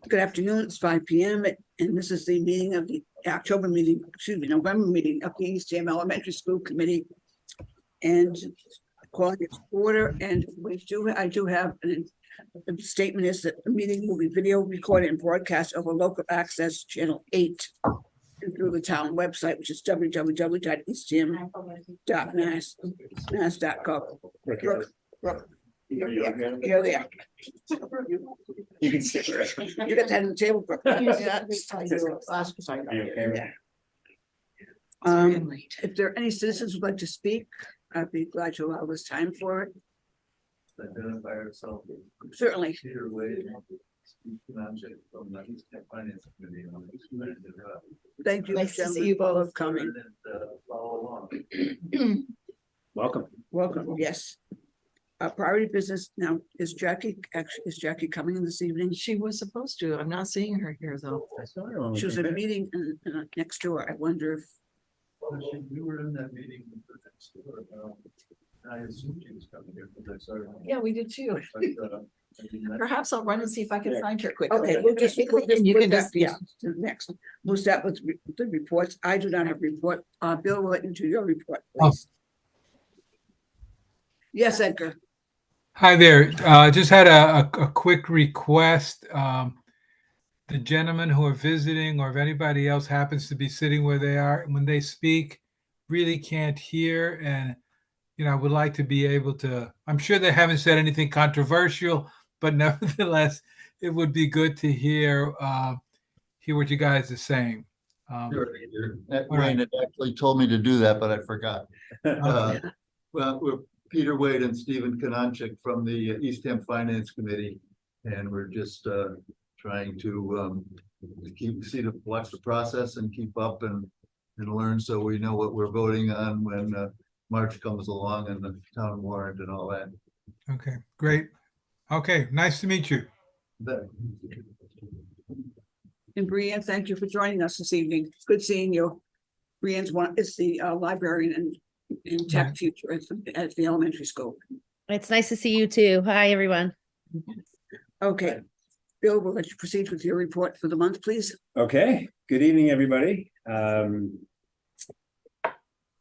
Good afternoon, it's 5 p.m. and this is the meeting of the November meeting of the Eastham Elementary School Committee. And calling it to order, and I do have a statement is that the meeting will be video recorded and broadcast over local access channel 8 and through the town website, which is www.eastham.mass.gov. You're there. You can sit there. You got that on the table. If there are any citizens who'd like to speak, I'd be glad to allow this time for it. Identify ourselves. Certainly. Peter Wade, from the Eastham Finance Committee. Thank you. Nice to see you both. For coming. Follow along. Welcome. Welcome. Yes. Priority business now is Jackie coming in this evening? She was supposed to. I'm not seeing her here though. She was at a meeting next door. I wonder if We were in that meeting. I assumed she was coming here because I saw her. Yeah, we did too. But, Perhaps I'll run and see if I can find her quickly. okay, we'll just And you put can that, just, yeah, to the next. We'll start with the reports. I do not have a report. Bill will let you do your report, please. Yes, Edgar. Hi there. Just had a quick request. The gentlemen who are visiting, or if anybody else happens to be sitting where they are, when they speak, really can't hear. And, I would like to be able to, I'm sure they haven't said anything controversial, but nevertheless, it would be good to hear what you guys are saying. Sure. Wayne had actually told me to do that, but I forgot. Well, we're Peter Wade and Stephen Kanonchik from the Eastham Finance Committee, and we're just trying to watch the process and keep up and learn, so we know what we're voting on when March comes along and the town warrant and all that. Okay, great. Okay, nice to meet you. And Brianne, thank you for joining us this evening. Good seeing you. Brianne's is the librarian in tech Right. future at the elementary school. It's nice to see you too. Hi, everyone. Okay. Bill, we'll let you proceed with your report for the month, please. Okay, good evening, everybody.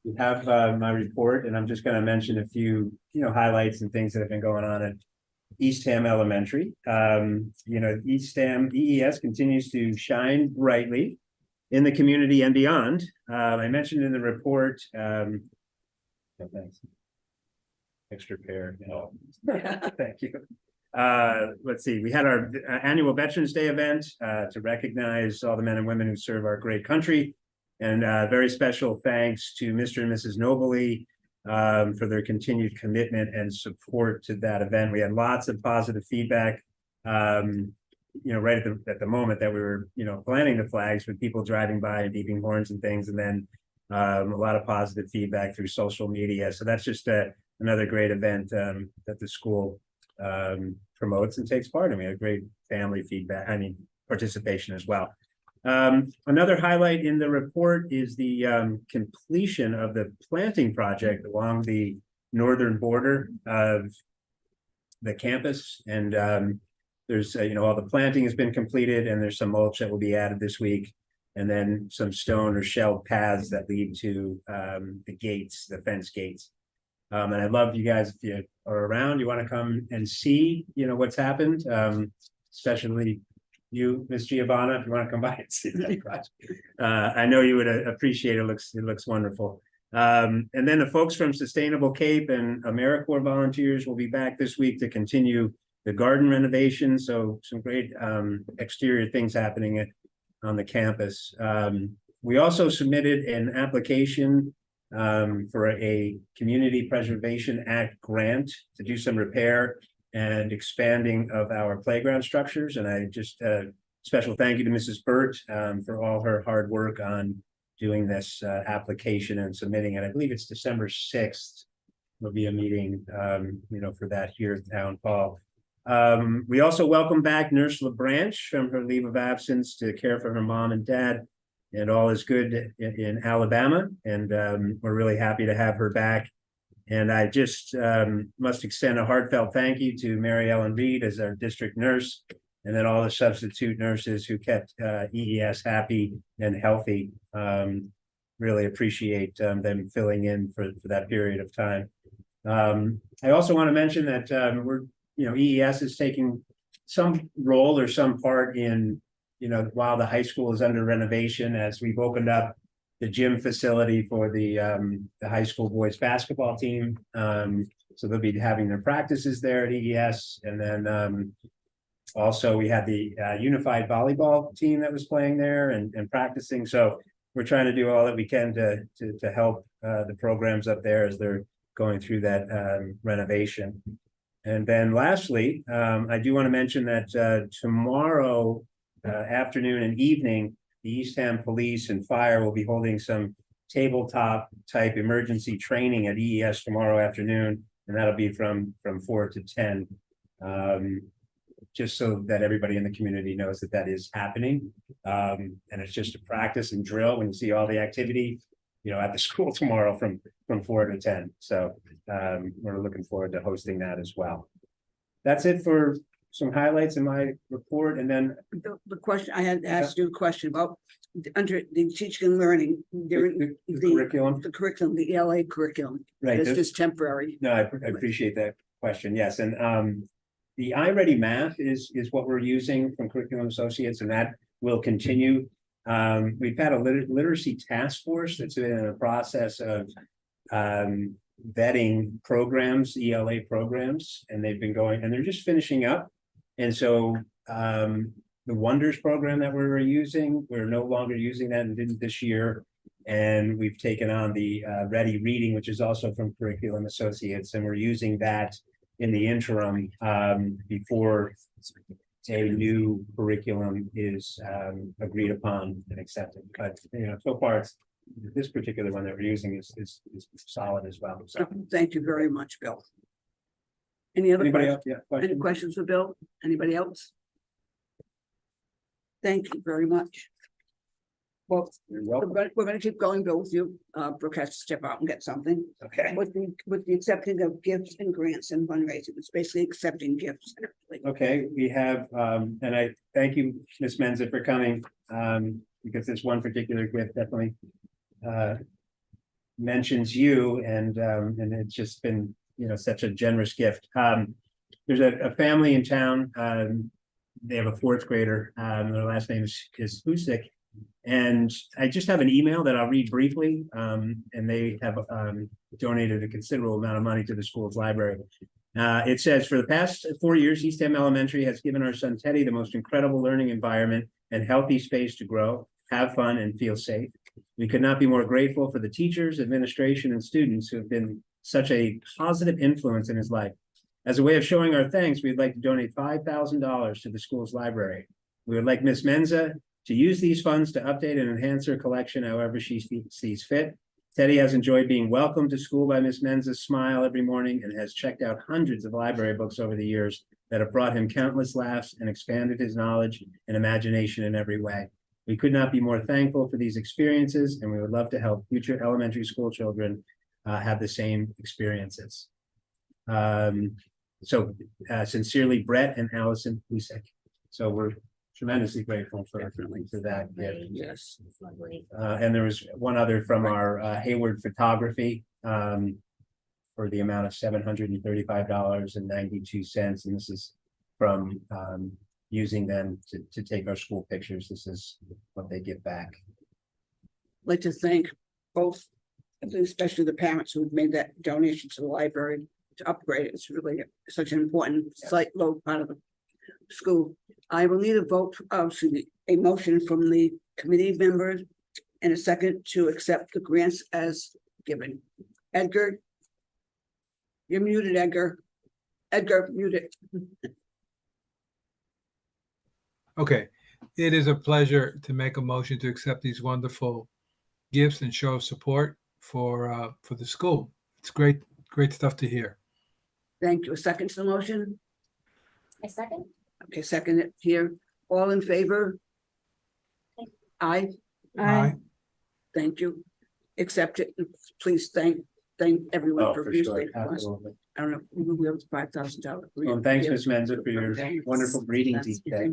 We have my report, and I'm just going to mention a few, highlights and things that have been going on at Eastham Elementary. Eastham EES continues to shine brightly in the community and beyond. I mentioned in the report, thanks. Extra pair. Thank you. Let's see, we had our annual Veterans Day event to recognize all the men and women who serve our great country. And very special thanks to Mr. and Mrs. Nobley for their continued commitment and support to that event. We had lots of positive feedback, right at the moment that we were, planting the flags with people driving by and beeping horns and things. And then a lot of positive feedback through social media. So that's just another great event that the school promotes and takes part in. We had great family participation as well. Another highlight in the report is the completion of the planting project along the northern border of the campus. And there's, all the planting has been completed, and there's some mulch that will be added this week. And then some stone or shelled paths that lead to the gates, the fence gates. And I'd love you guys, if you are around, you want to come and see, what's happened, especially you, Miss Giovanna, if you want to come by and see that project. I know you would appreciate it. It looks wonderful. And then the folks from Sustainable Cape and AmeriCorps volunteers will be back this week to continue the garden renovation. So some great exterior things happening on the campus. We also submitted an application for a Community Preservation Act grant to do some repair and expanding of our playground structures. And I just special thank you to Mrs. Burt for all her hard work on doing this application and submitting it. I believe it's December 6th. There'll be a meeting, for that here at Town Hall. We also welcome back Nurse LaBranch from her leave of absence to care for her mom and dad, and all is good in Alabama. And we're really happy to have her back. And I just must extend a heartfelt thank you to Mary Ellen Reed as our district nurse. And then all the substitute nurses who kept EES happy and healthy. Really appreciate them filling in for that period of time. I also want to mention that EES is taking some role or some part in, while the high school is under renovation, as we've opened up the gym facility for the high school boys basketball team. So they'll be having their practices there at EES. And then also we had the unified volleyball team that was playing there and practicing. So we're trying to do all that we can to help the programs up there as they're going through that renovation. And then lastly, I do want to mention that tomorrow afternoon and evening, the Eastham Police and Fire will be holding some tabletop type emergency training at EES tomorrow afternoon, and that'll be from 4 to 10. Just so that everybody in the community knows that is happening. And it's just a practice and drill when you see all the activity, at the school tomorrow from 4 to 10. So we're looking forward to hosting that as well. That's it for some highlights in my report. And then The question, I had asked you a question about under the teaching and learning, the curriculum, the curriculum, the ELA curriculum. right? It's just temporary. No, I appreciate that question. Yes, and the iReady Math is what we're using from Curriculum Associates, and that will continue. We've had a literacy task force that's been in a process of vetting programs, ELA programs, and they've been going, and they're just finishing up. And so the Wonders program that we were using, we're no longer using that and didn't this year. And we've taken on the Ready Reading, which is also from Curriculum Associates, and we're using that in the interim before a new curriculum is agreed upon and accepted. But so far it's this particular one that we're using is solid as well. So Thank you very much, Bill. Any other anybody questions? else? Yeah, Any question? questions for Bill? Anybody else? Thank you very much. Well, You're we're welcome. gonna keep going, Bill, with you. Brooke has to step out and get something. Okay. With the accepting of gifts and grants and fundraising, it's basically accepting gifts. Okay, we have, and I thank you, Ms. Menza, for coming, because this one particular gift definitely mentions you, and it's just been, such a generous gift. There's a family in town, they have a fourth grader, their last name is Husik. And I just have an email that I'll read briefly, and they have donated a considerable amount of money to the school's library. It says, for the past 4 years, Eastham Elementary has given our son Teddy the most incredible learning environment and healthy space to grow, have fun, and feel safe. We could not be more grateful for the teachers, administration, and students who have been such a positive influence in his life. As a way of showing our thanks, we'd like to donate $5,000 to the school's library. We would like Ms. Menza to use these funds to update and enhance her collection however she sees fit. Teddy has enjoyed being welcomed to school by Ms. Menza's smile every morning and has checked out hundreds of library books over the years that have brought him countless laughs and expanded his knowledge and imagination in every way. We could not be more thankful for these experiences, and we would love to help future elementary school children have the same experiences. Sincerely, Brett and Allison Husek. So we're tremendously grateful for that gift. Yes. And there was one other from our Hayward Photography for the amount of $735.92. And this is from using them to take our school pictures. This is what they give back. I'd like to thank both, especially the parents who made that donation to the library to upgrade it. It's really such an important site low part of the school. I will need a vote, a motion from the committee members and a second to accept the grants as given. Edgar? You're muted, Edgar. Edgar, muted. Okay, it is a pleasure to make a motion to accept these wonderful gifts and show of support for the school. It's great stuff to hear. Thank you. A second to the motion? A second? Okay, second it here. All in favor? Aye. Aye. Thank you. Accept it. Please thank everyone Oh, for sure. profusely. Absolutely. I don't know, we have $5,000. Well, and thanks, Ms. Menza, for your wonderful readings each day.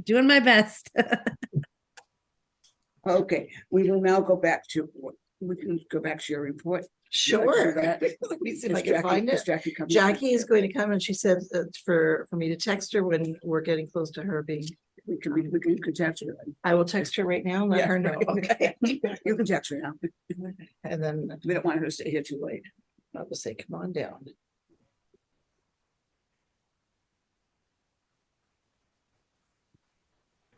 Doing my best. Okay, we will now go back to, we can go back to your report. Sure. Let Let me see if I can find it. Jackie is going to come and she said that for me to text her when we're getting close to her being, We can contact her. I will text her right now and let Yeah. her know. Okay. You can text her now. And then We don't want her to stay here too late. I'll just say, come on down.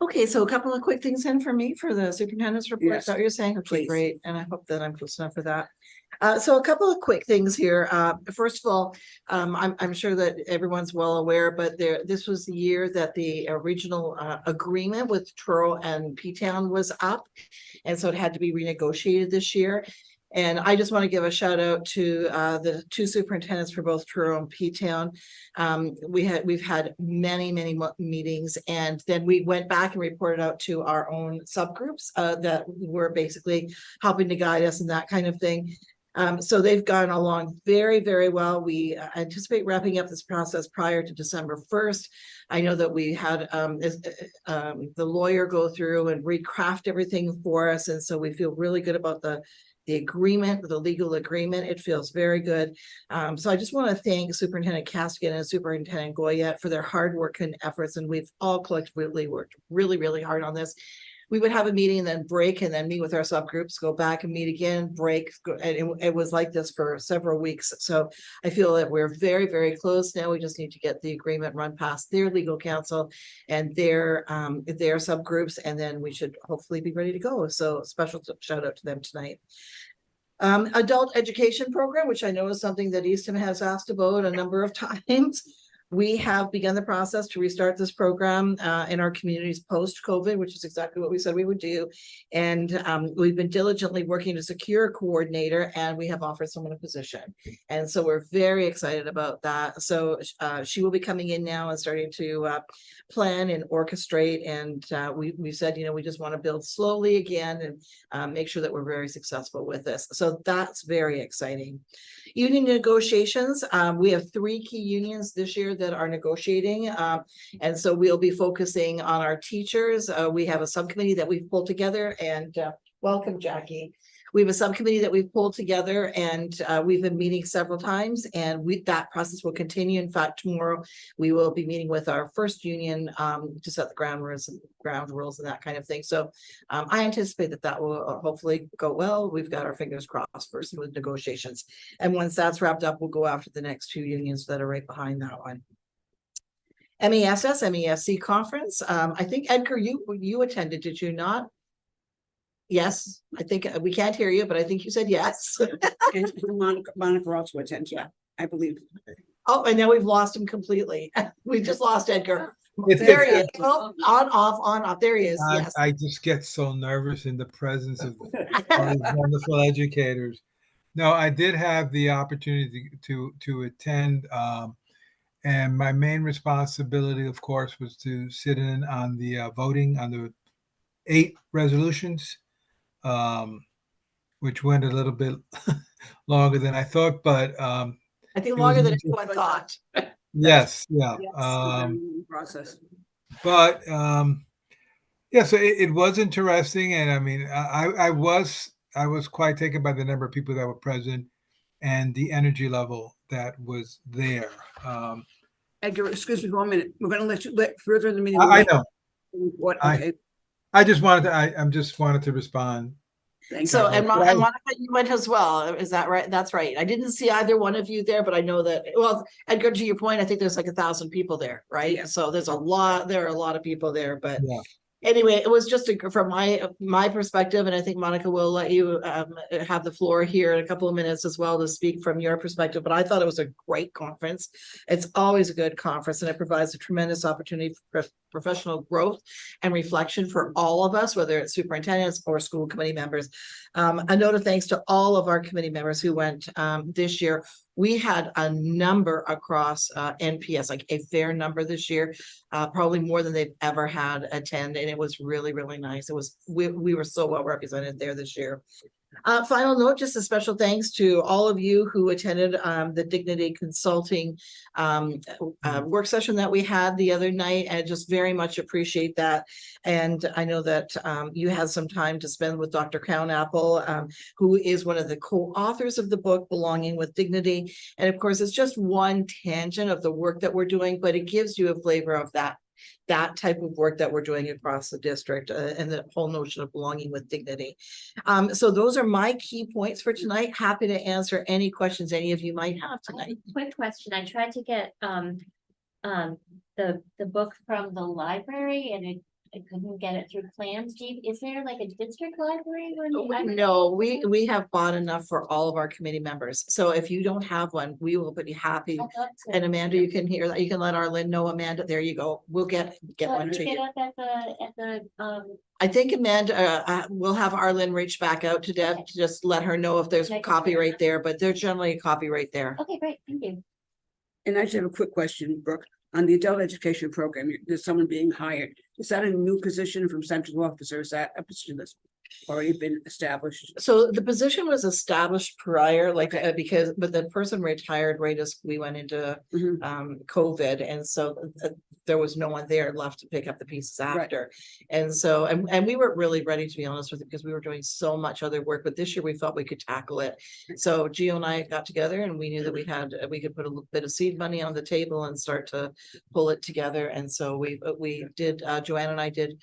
Okay, so a couple of quick things in for me for the superintendent's report. Yes, Is that what you're saying? Okay, please. great. And I hope that I'm close enough for that. So a couple of quick things here. First of all, I'm sure that everyone's well aware, but this was the year that the regional agreement with Truro and P-Town was up. And so it had to be renegotiated this year. And I just want to give a shout out to the two superintendents for both Truro and P-Town. We've had many meetings, and then we went back and reported out to our own subgroups that were basically helping to guide us and that kind of thing. So they've gone along very well. We anticipate wrapping up this process prior to December 1st. I know that we had the lawyer go through and recraft everything for us, and so we feel really good about the agreement, the legal agreement. It feels very good. So I just want to thank Superintendent Castigan and Superintendent Goyette for their hard work and efforts. And we've all collectively worked really hard on this. We would have a meeting and then break and then meet with our subgroups, go back and meet again, break. And it was like this for several weeks. So I feel that we're very close now. We just need to get the agreement run past their legal counsel and their subgroups, and then we should hopefully be ready to go. So special shout out to them tonight. Adult education program, which I know is something that Eastham has asked about a number of times. We have begun the process to restart this program in our communities post-COVID, which is exactly what we said we would do. And we've been diligently working to secure a coordinator, and we have offered someone a position. And so we're very excited about that. So she will be coming in now and starting to plan and orchestrate. And we said, we just want to build slowly again and make sure that we're very successful with this. So that's very exciting. Union negotiations. We have 3 key unions this year that are negotiating. And so we'll be focusing on our teachers. We have a subcommittee that we've pulled together, and welcome, Jackie. We have a subcommittee that we've pulled together, and we've been meeting several times, and that process will continue. In fact, tomorrow we will be meeting with our first union to set the ground rules and that kind of thing. So I anticipate that will hopefully go well. We've got our fingers crossed first with negotiations. And once that's wrapped up, we'll go after the next 2 unions that are right behind that one. MESC conference. I think, Edgar, you attended, did you not? Yes, I think we can't hear you, but I think you said yes. And Monica also attends, yeah, I believe. Oh, and now we've lost him completely. We just lost Edgar. It's- There he is. Oh, on, off. There he is. Yes. I just get so nervous in the presence of all these wonderful educators. No, I did have the opportunity to attend, and my main responsibility, of course, was to sit in on the voting on the 8 resolutions, which went a little bit longer than I thought, but I think it longer was than anyone thought. yes, yeah. Process. But yeah, so it was interesting, and I mean, I was quite taken by the number of people that were present and the energy level that was there. Edgar, excuse me 1 minute. We're gonna let you further in the meeting. I know. What, I- okay, I just wanted to. I just wanted to respond. thank So, you. and Monica, you went as well. Is that right? That's right. I didn't see either one of you there, but I know that, well, Edgar, to your point, I think there's like 1,000 people there, right? Yeah. So there are a lot of people there, but Yeah. anyway, it was just from my perspective, and I think Monica will let you have the floor here in a couple of minutes as well to speak from your perspective. But I thought it was a great conference. It's always a good conference, and it provides a tremendous opportunity for professional growth and reflection for all of us, whether it's superintendents or school committee members. A note of thanks to all of our committee members who went this year. We had a number across NPS, like a fair number this year, probably more than they've ever had attend, and it was really nice. We were so well represented there this year. Final note, just a special thanks to all of you who attended the Dignity Consulting work session that we had the other night. I just very much appreciate that. And I know that you had some time to spend with Dr. Crownapple, who is one of the co-authors of the book Belonging with Dignity. And of course, it's just one tangent of the work that we're doing, but it gives you a flavor of that type of work that we're doing across the district and the whole notion of belonging with dignity. So those are my key points for tonight. Happy to answer any questions any of you might have tonight. Quick question. I tried to get the book from the library and I couldn't get it through clams. Is there like a district library? No, we have bought enough for all of our committee members. So if you don't have one, we will be happy. And Amanda, you can hear that. You can let Arlene know. Amanda, there you go. We'll get one to you. Up at the I think Amanda, we'll have Arlene reach back out to Deb to just let her know if there's Okay. copyright there, but there's generally a copyright there. Okay, great. Thank you. And I just have a quick question, Brooke. On the adult education program, there's someone being hired. Is that a new position from central office, or is that a position that's already been established? So the position was established prior, but the person retired right as we went into Mhm. COVID, and so there was no one there left to pick up the pieces Right. after. And so, and we weren't really ready, to be honest with you, because we were doing so much other work, but this year we thought we could tackle it. So Gio and I got together and we knew that we could put a little bit of seed money on the table and start to pull it together. And so we did, Joanne and I did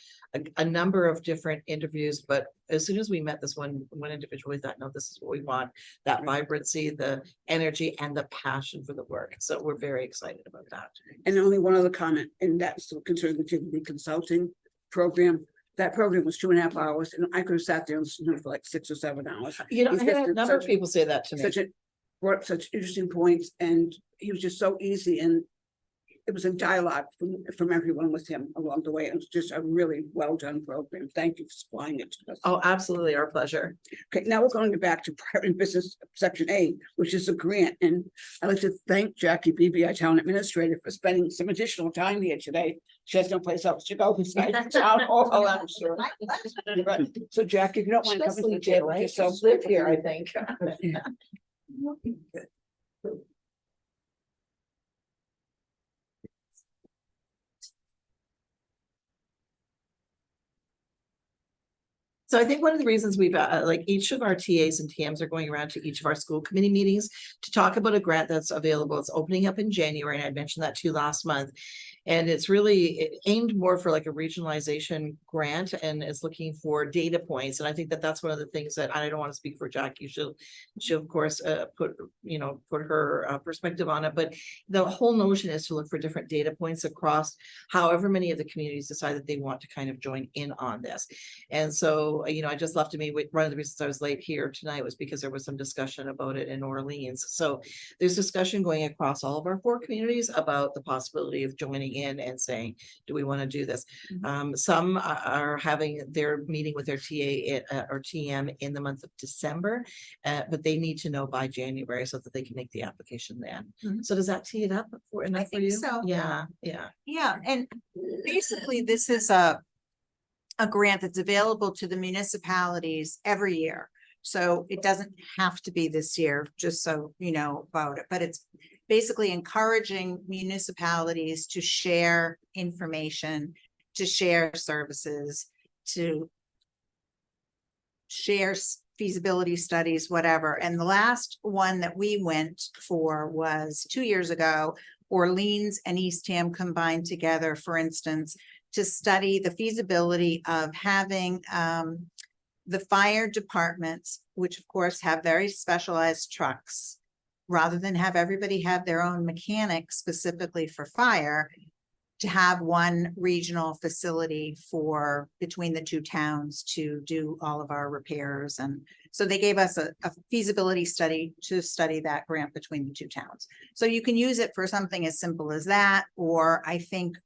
a number of different interviews, but as soon as we met this one individual, we thought, no, this is what we want, that vibrancy, the energy and the passion for the work. So we're very excited about that. And only one other comment, and that's concerning the Dignity Consulting program. That program was 2.5 hours, and I could have sat there and listened for like 6 or 7 hours. You know, He's I had just a number of such people say that to me. brought up such interesting points, and he was just so easy, and it was a dialogue from everyone with him along the way. It was just a really well done program. Thank you for supplying it to us. Oh, absolutely, our pleasure. Okay, now we're going back to private business section A, which is a grant, and I'd like to thank Jackie Beebe, our town administrator, for spending some additional time here today. She has no place else to go besides town hall, I'm sure. Right. So Jackie, if you don't mind coming to the table, just so. Live here, I think. So I think one of the reasons we've like each of our TAs and TMs are going around to each of our school committee meetings to talk about a grant that's available. It's opening up in January, and I mentioned that to you last month. And it's really aimed more for like a regionalization grant, and it's looking for data points. And I think that that's one of the things that I don't want to speak for Jackie. She'll of course put her perspective on it. But the whole notion is to look for different data points across however many of the communities decide that they want to kind of join in on this. And so, I just left me with one of the reasons I was late here tonight was because there was some discussion about it in Orleans. So there's discussion going across all of our 4 communities about the possibility of joining in and saying, do we want to do this? Some are having their meeting with their TA or TM in the month of December, but they need to know by January so that they can make the application then. So does that tee it up enough for you? So. Yeah. Yeah, and basically this is a grant that's available to the municipalities every year. So it doesn't have to be this year, just so you know about it, but it's basically encouraging municipalities to share information, to share services, to share feasibility studies, whatever. And the last one that we went for was 2 years ago. Orleans and Eastham combined together, for instance, to study the feasibility of having the fire departments, which of course have very specialized trucks, rather than have everybody have their own mechanic specifically for fire, to have one regional facility for between the 2 towns to do all of our repairs. And so they gave us a feasibility study to study that grant between the 2 towns. So you can use it for something as simple as that, or I think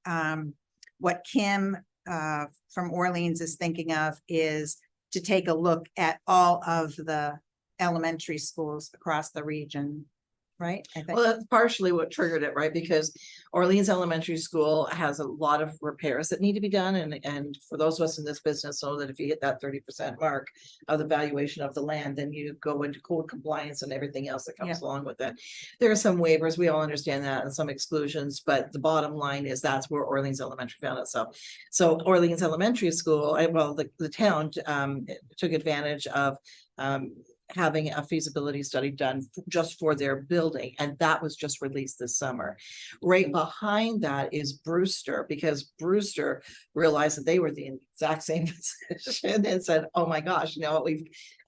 what Kim from Orleans is thinking of is to take a look at all of the elementary schools across the region right? I think. Well, that's partially what triggered it, right? Because Orleans Elementary School has a lot of repairs that need to be done. And for those of us in this business know that if you hit that 30% mark of the valuation of the land, then you go into code compliance and everything else that comes along with it. There are some waivers, we all understand that, and some exclusions, but the bottom line is that's where Orleans Elementary found itself. So Orleans Elementary School, well, the town took advantage of having a feasibility study done just for their building, and that was just released this summer. Right behind that is Brewster, because Brewster realized that they were the exact same position and said, oh my gosh, you know,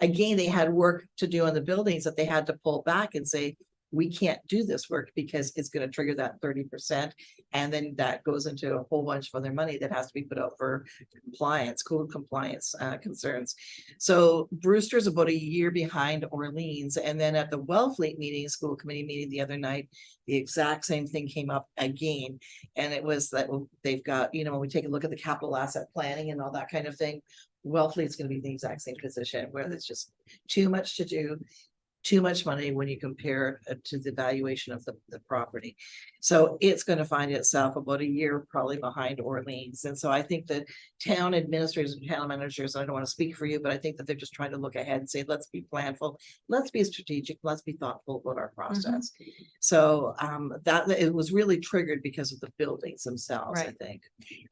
they had work to do on the buildings that they had to pull back and say, we can't do this work because it's going to trigger that 30%. And then that goes into a whole bunch of other money that has to be put out for compliance, code compliance concerns. So Brewster's about a year behind Orleans. And then at the Wellfleet meeting, school committee meeting the other night, the exact same thing came up again. And it was that they've got, you know, when we take a look at the capital asset planning and all that kind of thing, Wellfleet's going to be in the exact same position where there's just too much to do, too much money when you compare it to the valuation of the property. So it's going to find itself about a year probably behind Orleans. And so I think that town administrators and town managers, I don't want to speak for you, but I think that they're just trying to look ahead and say, let's be planful, let's be strategic, let's be thoughtful about our process. So that it was really triggered because of the buildings themselves, I think.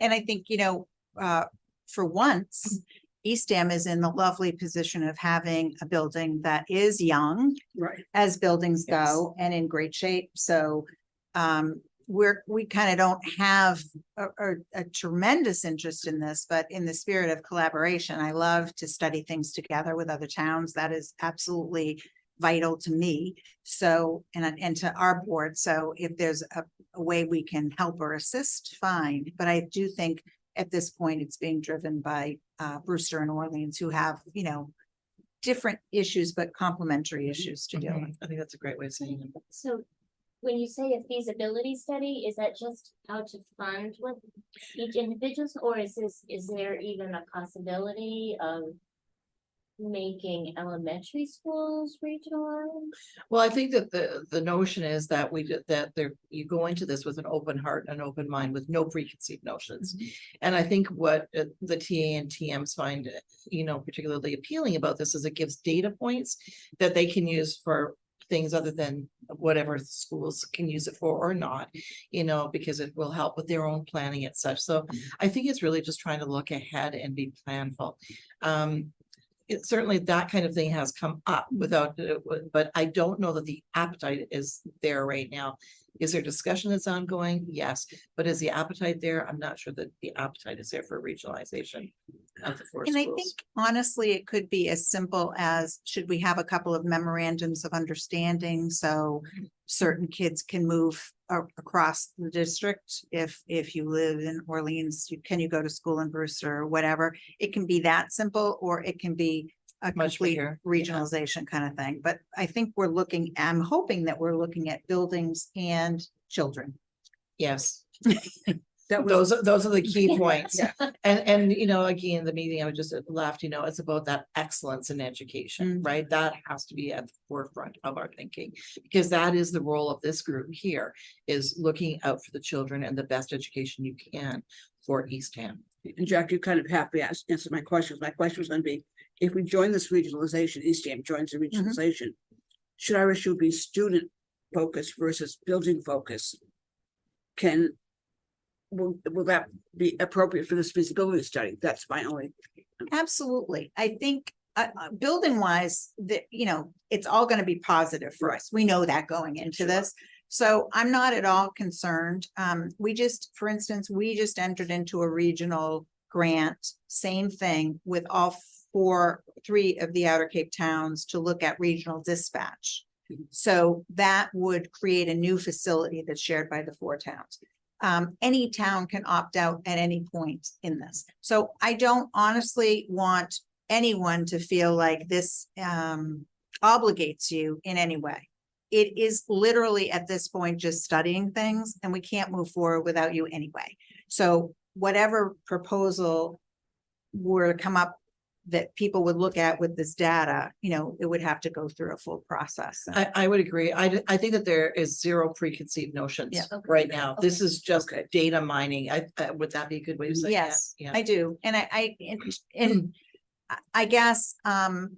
And I think, you know, for once, Eastham is in the lovely position of having a building that is young, Right. as buildings go, and in great shape. So we kind of don't have a tremendous interest in this, but in the spirit of collaboration, I love to study things together with other towns. That is absolutely vital to me. So, and to our board. So if there's a way we can help or assist, fine. But I do think at this point, it's being driven by Brewster and Orleans, who have, you know, different issues, but complementary issues to deal with. I think that's a great way of saying it. So when you say a feasibility study, is that just how to fund with each individual, or is there even a possibility of making elementary schools regional? Well, I think that the notion is that you go into this with an open heart and open mind with no preconceived notions. And I think what the TA and TMs find, you know, particularly appealing about this is it gives data points that they can use for things other than whatever schools can use it for or not, you know, because it will help with their own planning and such. So I think it's really just trying to look ahead and be planful. Certainly that kind of thing has come up without, but I don't know that the appetite is there right now. Is there discussion that's ongoing? Yes, but is the appetite there? I'm not sure that the appetite is there for regionalization of the four And I schools. think honestly, it could be as simple as, should we have a couple of memorandums of understanding so certain kids can move across the district? If you live in Orleans, can you go to school in Brewster or whatever? It can be that simple, or it can be a Much complete bigger, regionalization kind of thing. But I think I'm hoping that we're looking at buildings and children. Yes, That was, those are the key points. Yeah. And, you know, again, the meeting, I was just laughed, you know, it's about that excellence in education, right? That has to be at the forefront of our thinking, because that is the role of this group here, is looking out for the children and the best education you can for Eastham. and Jack, you kind of half answered my questions. My question was going to be, if we join this regionalization, Eastham joins the regionalization, should our issue be student focus versus building focus? Will that be appropriate for this feasibility study? That's my only. Absolutely. I think building wise, you know, it's all going to be positive for us. We know that going into this. So I'm not at all concerned. For instance, we just entered into a regional grant, same thing with all three of the Outer Cape towns to look at regional dispatch. So that would create a new facility that's shared by the 4 towns. Any town can opt out at any point in this. So I don't honestly want anyone to feel like this obligates you in any way. It is literally at this point just studying things, and we can't move forward without you anyway. So whatever proposal were to come up that people would look at with this data, you know, it would have to go through a full process. I would agree. I think that there is zero preconceived notions Yeah. right now. This is just Okay. data mining. Would that be a good way to say that? Yes, Yeah. I do. And and I guess,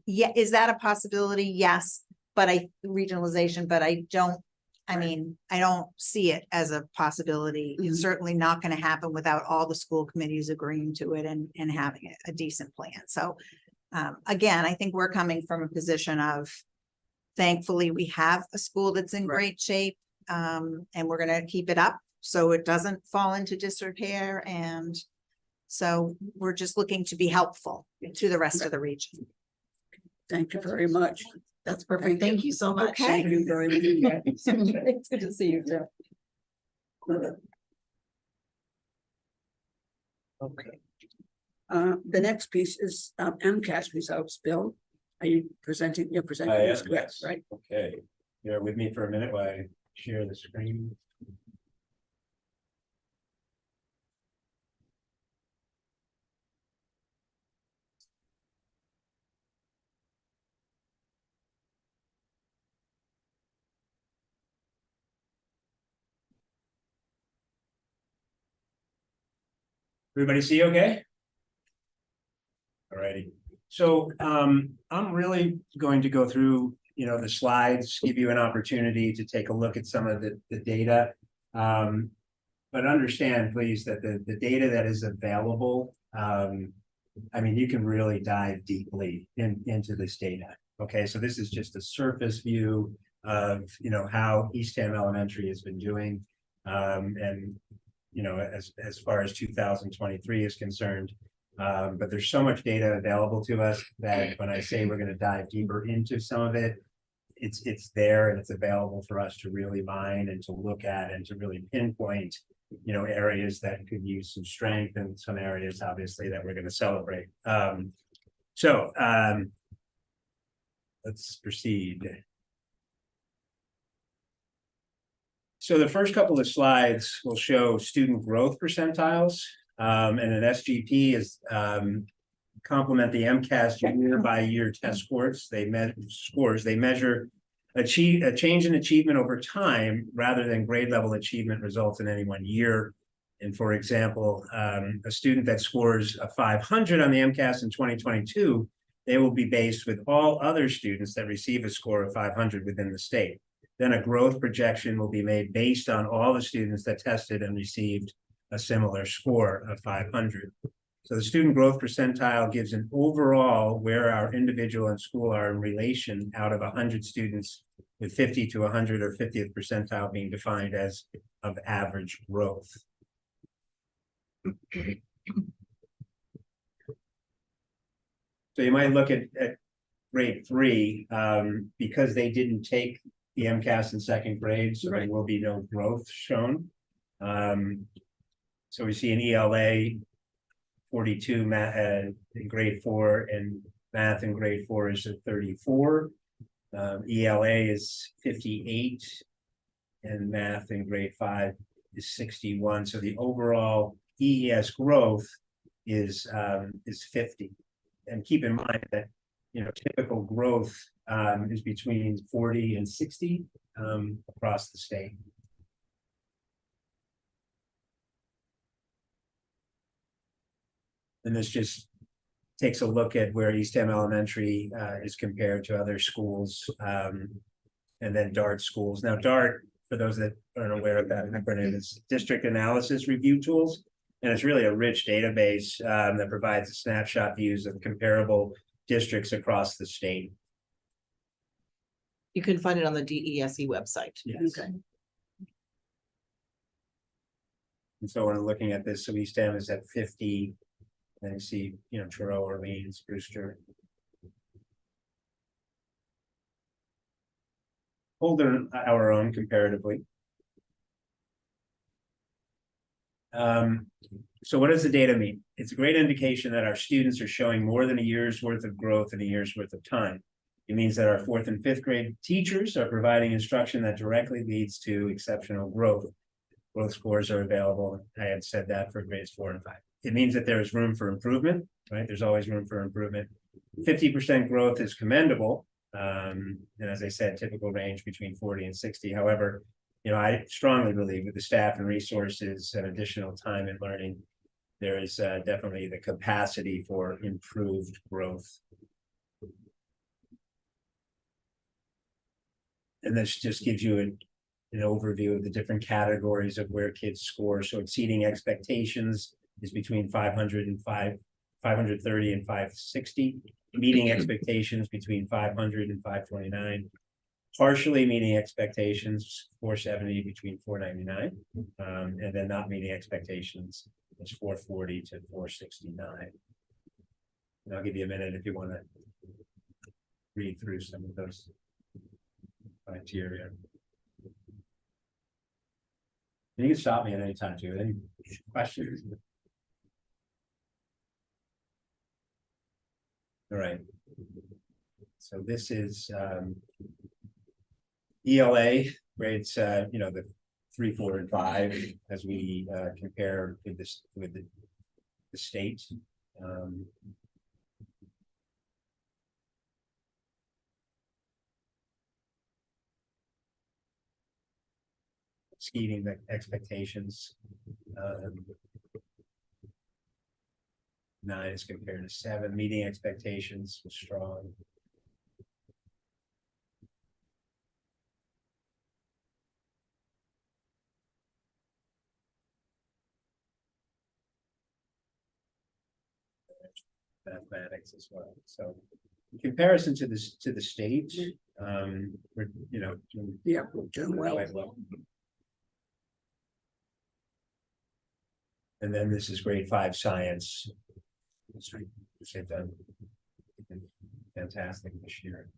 yeah, is that a possibility? Yes, but regionalization, but I don't, I mean, I don't see it as a possibility. It's Mhm. certainly not going to happen without all the school committees agreeing to it and having a decent plan. So, again, I think we're coming from a position of, thankfully, we have a school that's in Right. great shape, and we're going to keep it up so it doesn't fall into disrepair. And so we're just looking to be helpful to the rest of the region. Thank you very much. That's perfect. Thank you so much. Thank you very much. It's good to see you too. Okay. The next piece is MCAS results. Bill, are you presenting? You're presenting. I am, this, correct, yes. right? Okay, bear with me for a minute while I share the screen. Everybody see okay? Alrighty, so I'm really going to go through, the slides, give you an opportunity to take a look at some of the data. But understand, please, that the data that is available, I mean, you can really dive deeply into this data. Okay, so this is just a surface view of, how Eastham Elementary has been doing. And, as far as 2023 is concerned. But there's so much data available to us that when I say we're going to dive deeper into some of it, it's there and it's available for us to really mine and to look at and to really pinpoint, areas that could use some strength and some areas, obviously, that we're going to celebrate. So let's proceed. So the first couple of slides will show student growth percentiles, and an SGP is complement the MCAS year by year test scores. They measure a change in achievement over time rather than grade level achievement results in any one year. And for example, a student that scores a 500 on the MCAS in 2022, they will be based with all other students that receive a score of 500 within the state. Then a growth projection will be made based on all the students that tested and received a similar score of 500. So the student growth percentile gives an overall where our individual and school are in relation out of 100 students, with 50 to 100 or 50th percentile being defined as of average growth. So you might look at grade 3, because they didn't take the MCAS in second grade, so there will be no growth shown. So we see an ELA 42 math in grade 4, and math in grade 4 is at 34. ELA is 58, and math in grade 5 is 61. So the overall EES growth is 50. And keep in mind that typical growth is between 40 and 60 across the state. And this just takes a look at where Eastham Elementary is compared to other schools, and then DART schools. Now, DART, for those that aren't aware of that acronym, is District Analysis Review Tools. And it's really a rich database that provides a snapshot views of comparable districts across the state. You can find it on the DESE website. Yes. Okay. And so when I'm looking at this, so Eastham is at 50. Then you see, Truro, Orleans, Brewster. Holding our own comparatively. So what does the data mean? It's a great indication that our students are showing more than a year's worth of growth in a year's worth of time. It means that our 4th and 5th grade teachers are providing instruction that directly leads to exceptional growth. Growth scores are available. I had said that for grades 4 and 5. it means that there is room for improvement, right? There's always room for improvement. 50% growth is commendable. And as I said, typical range between 40 and 60. However, I strongly believe with the staff and resources and additional time in learning, there is definitely the capacity for improved growth. And this just gives you an overview of the different categories of where kids score. So exceeding expectations is between 530 and 560. Meeting expectations between 500 and 529. Partially meeting expectations, 470 between 499. And then not meeting expectations is 440 to 469. And I'll give you a minute if you want to read through some of those criteria. You can stop me at any time too. Any questions? All right. So this is ELA grades, the 3, 4, and 5 as we compare with this with the state. Exceeding the expectations. 9 is compared to 7. Meeting expectations was strong. Mathematics as well. So in comparison to this to the state, we're doing Yeah, we're doing well. quite well. And then this is grade 5 science. That's right. They've done fantastic this year.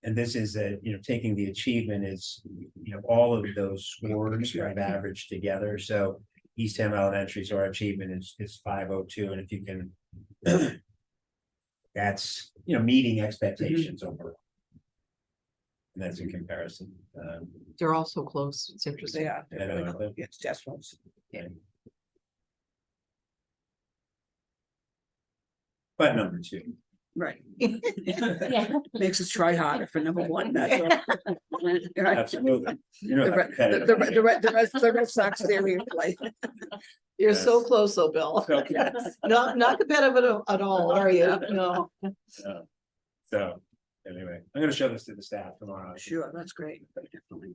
And this is taking the achievement is, all of those scores are averaged together. So Eastham Elementary's our achievement is 502. And if you can, that's, meeting expectations overall. And that's in comparison. They're all so close. It's interesting. Yeah, I know. it's decimals. But number 2. Right. Yeah. Makes us try harder for number 1. That's all. Right. Absolutely. The Red Sox theory of life. You're so close, though, Bill. So, Not competitive at all, are you? No. so anyway, I'm going to show this to the staff tomorrow. Sure, that's great. Definitely.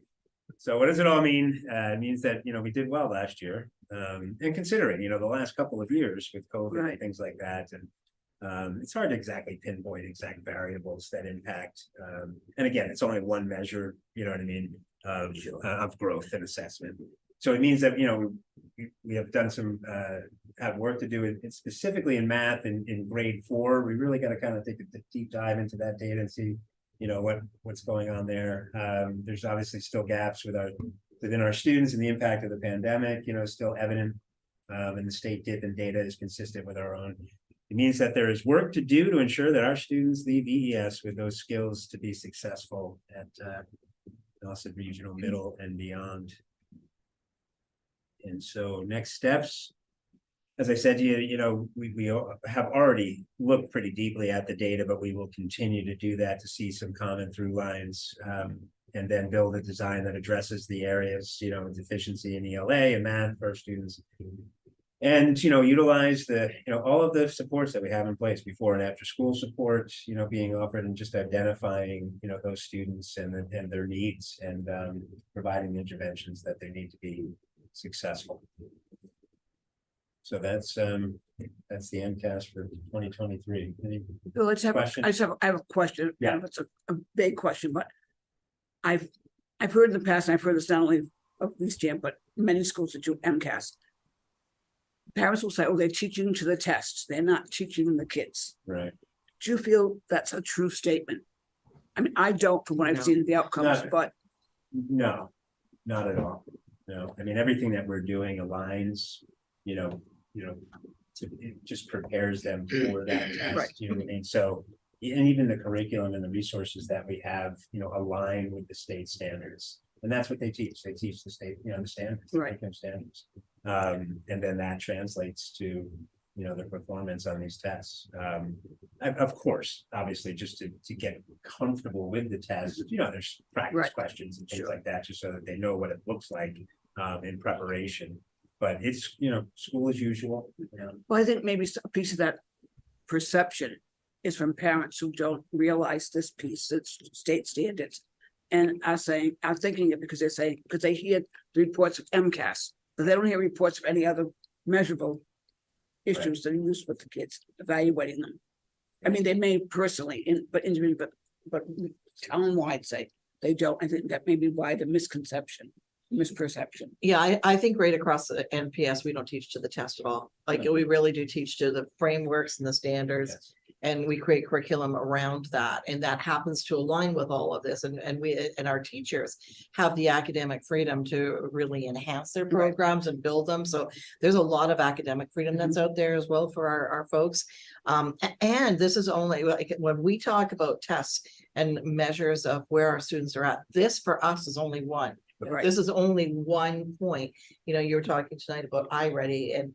So what does it all mean? It means that, we did well last year. And considering, the last couple of years with COVID Right. and things like that. And it's hard to exactly pinpoint exact variables that impact. And again, it's only one measure, you know what I mean, of growth and assessment. So it means that, we have done some, have work to do it specifically in math in grade 4. We really got to kind of take a deep dive into that data and see, what's going on there. There's obviously still gaps within our students and the impact of the pandemic, still evident. And the state dip in data is consistent with our own. It means that there is work to do to ensure that our students leave EES with those skills to be successful at Nelson Regional Middle and beyond. And so next steps, as I said to you, we have already looked pretty deeply at the data, but we will continue to do that to see some common through lines, and then build a design that addresses the areas, deficiency in ELA and math for our students. And, utilize all of the supports that we have in place before and after school support, being offered, and just identifying, those students and their needs, and providing the interventions that they need to be successful. So that's the MCAS for 2023. Any So questions? I have a question. Yeah. It's a big question, but I've heard in the past, and I've heard this not only of Eastham, but many schools that do MCAS. Parents will say, oh, they're teaching to the tests. They're not teaching the kids. Right. Do you feel that's a true statement? I mean, I don't from what I've No. seen of the outcomes, Not- but No, not at all. No, I mean, everything that we're doing aligns, it just prepares them for that test, Right. you know what I mean? So, and even the curriculum and the resources that we have, align with the state standards. And that's what they teach. They teach the state, the standards, the Right. curriculum standards. And then that translates to, their performance on these tests. Of course, obviously, just to get comfortable with the test, there's practice Right. questions and things Sure. like that, just so that they know what it looks like in preparation. But it's, school as usual. Well, I think maybe a piece of that perception is from parents who don't realize this piece, it's state standards. And are thinking it because because they hear the reports of MCAS, but they don't hear reports of any other measurable issues that are used with the kids, evaluating them. I mean, they may personally, but town-wide say they don't. I think that may be why the misperception. Yeah, I think right across the NPS, we don't teach to the test at all. Like, we really do teach to the frameworks and the standards. Yes. And we create curriculum around that, and that happens to align with all of this, and we, and our teachers have the academic freedom to really enhance their programs and build them, so there's a lot of academic freedom that's out there as well for our folks. And this is only, like, when we talk about tests and measures of where our students are at, this for us is only one. Right. This is only one point. You were talking tonight about iReady and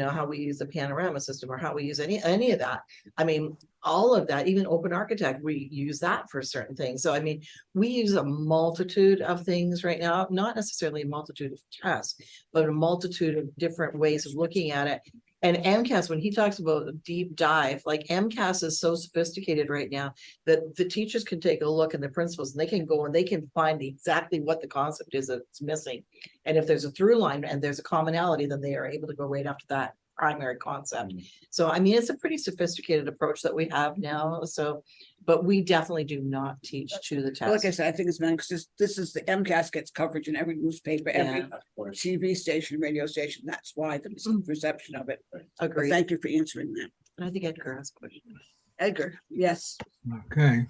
how we use the panorama system, or how we use any of that. I mean, all of that, even open architect, we use that for certain things. So I mean, we use a multitude of things right now, not necessarily a multitude of tests, but a multitude of different ways of looking at it. And MCAS, when he talks about a deep dive, like, MCAS is so sophisticated right now that the teachers can take a look, and the principals, and they can go and they can find exactly what the concept is that's missing. And if there's a through line and there's a commonality, then they are able to go right after that primary concept. So, I mean, it's a pretty sophisticated approach that we have now. So, but we definitely do not teach to the Like I test. said, I think it's meant because this is the MCAS gets coverage in every newspaper, every Of course. TV station, radio station. That's why the misperception of it. But Agreed. thank you for answering that. And I think Edgar has a question. Edgar, yes. Okay.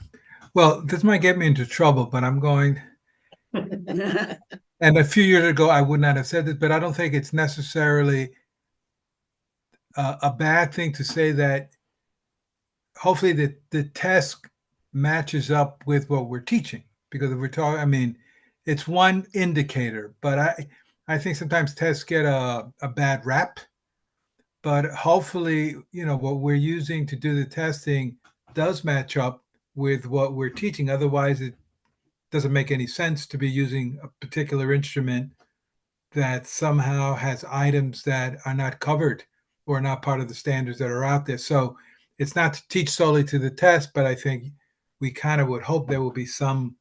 Well, this might get me into trouble, but I'm going, and a few years ago, I would not have said this, but I don't think it's necessarily a bad thing to say that hopefully the test matches up with what we're teaching. Because if we're talking, I mean, it's one indicator, but I think sometimes tests get a bad rap. But hopefully, what we're using to do the testing does match up with what we're teaching. Otherwise, it doesn't make any sense to be using a particular instrument that somehow has items that are not covered or not part of the standards that are out there. So it's not to teach solely to the test, but I think we kind of would hope there will be some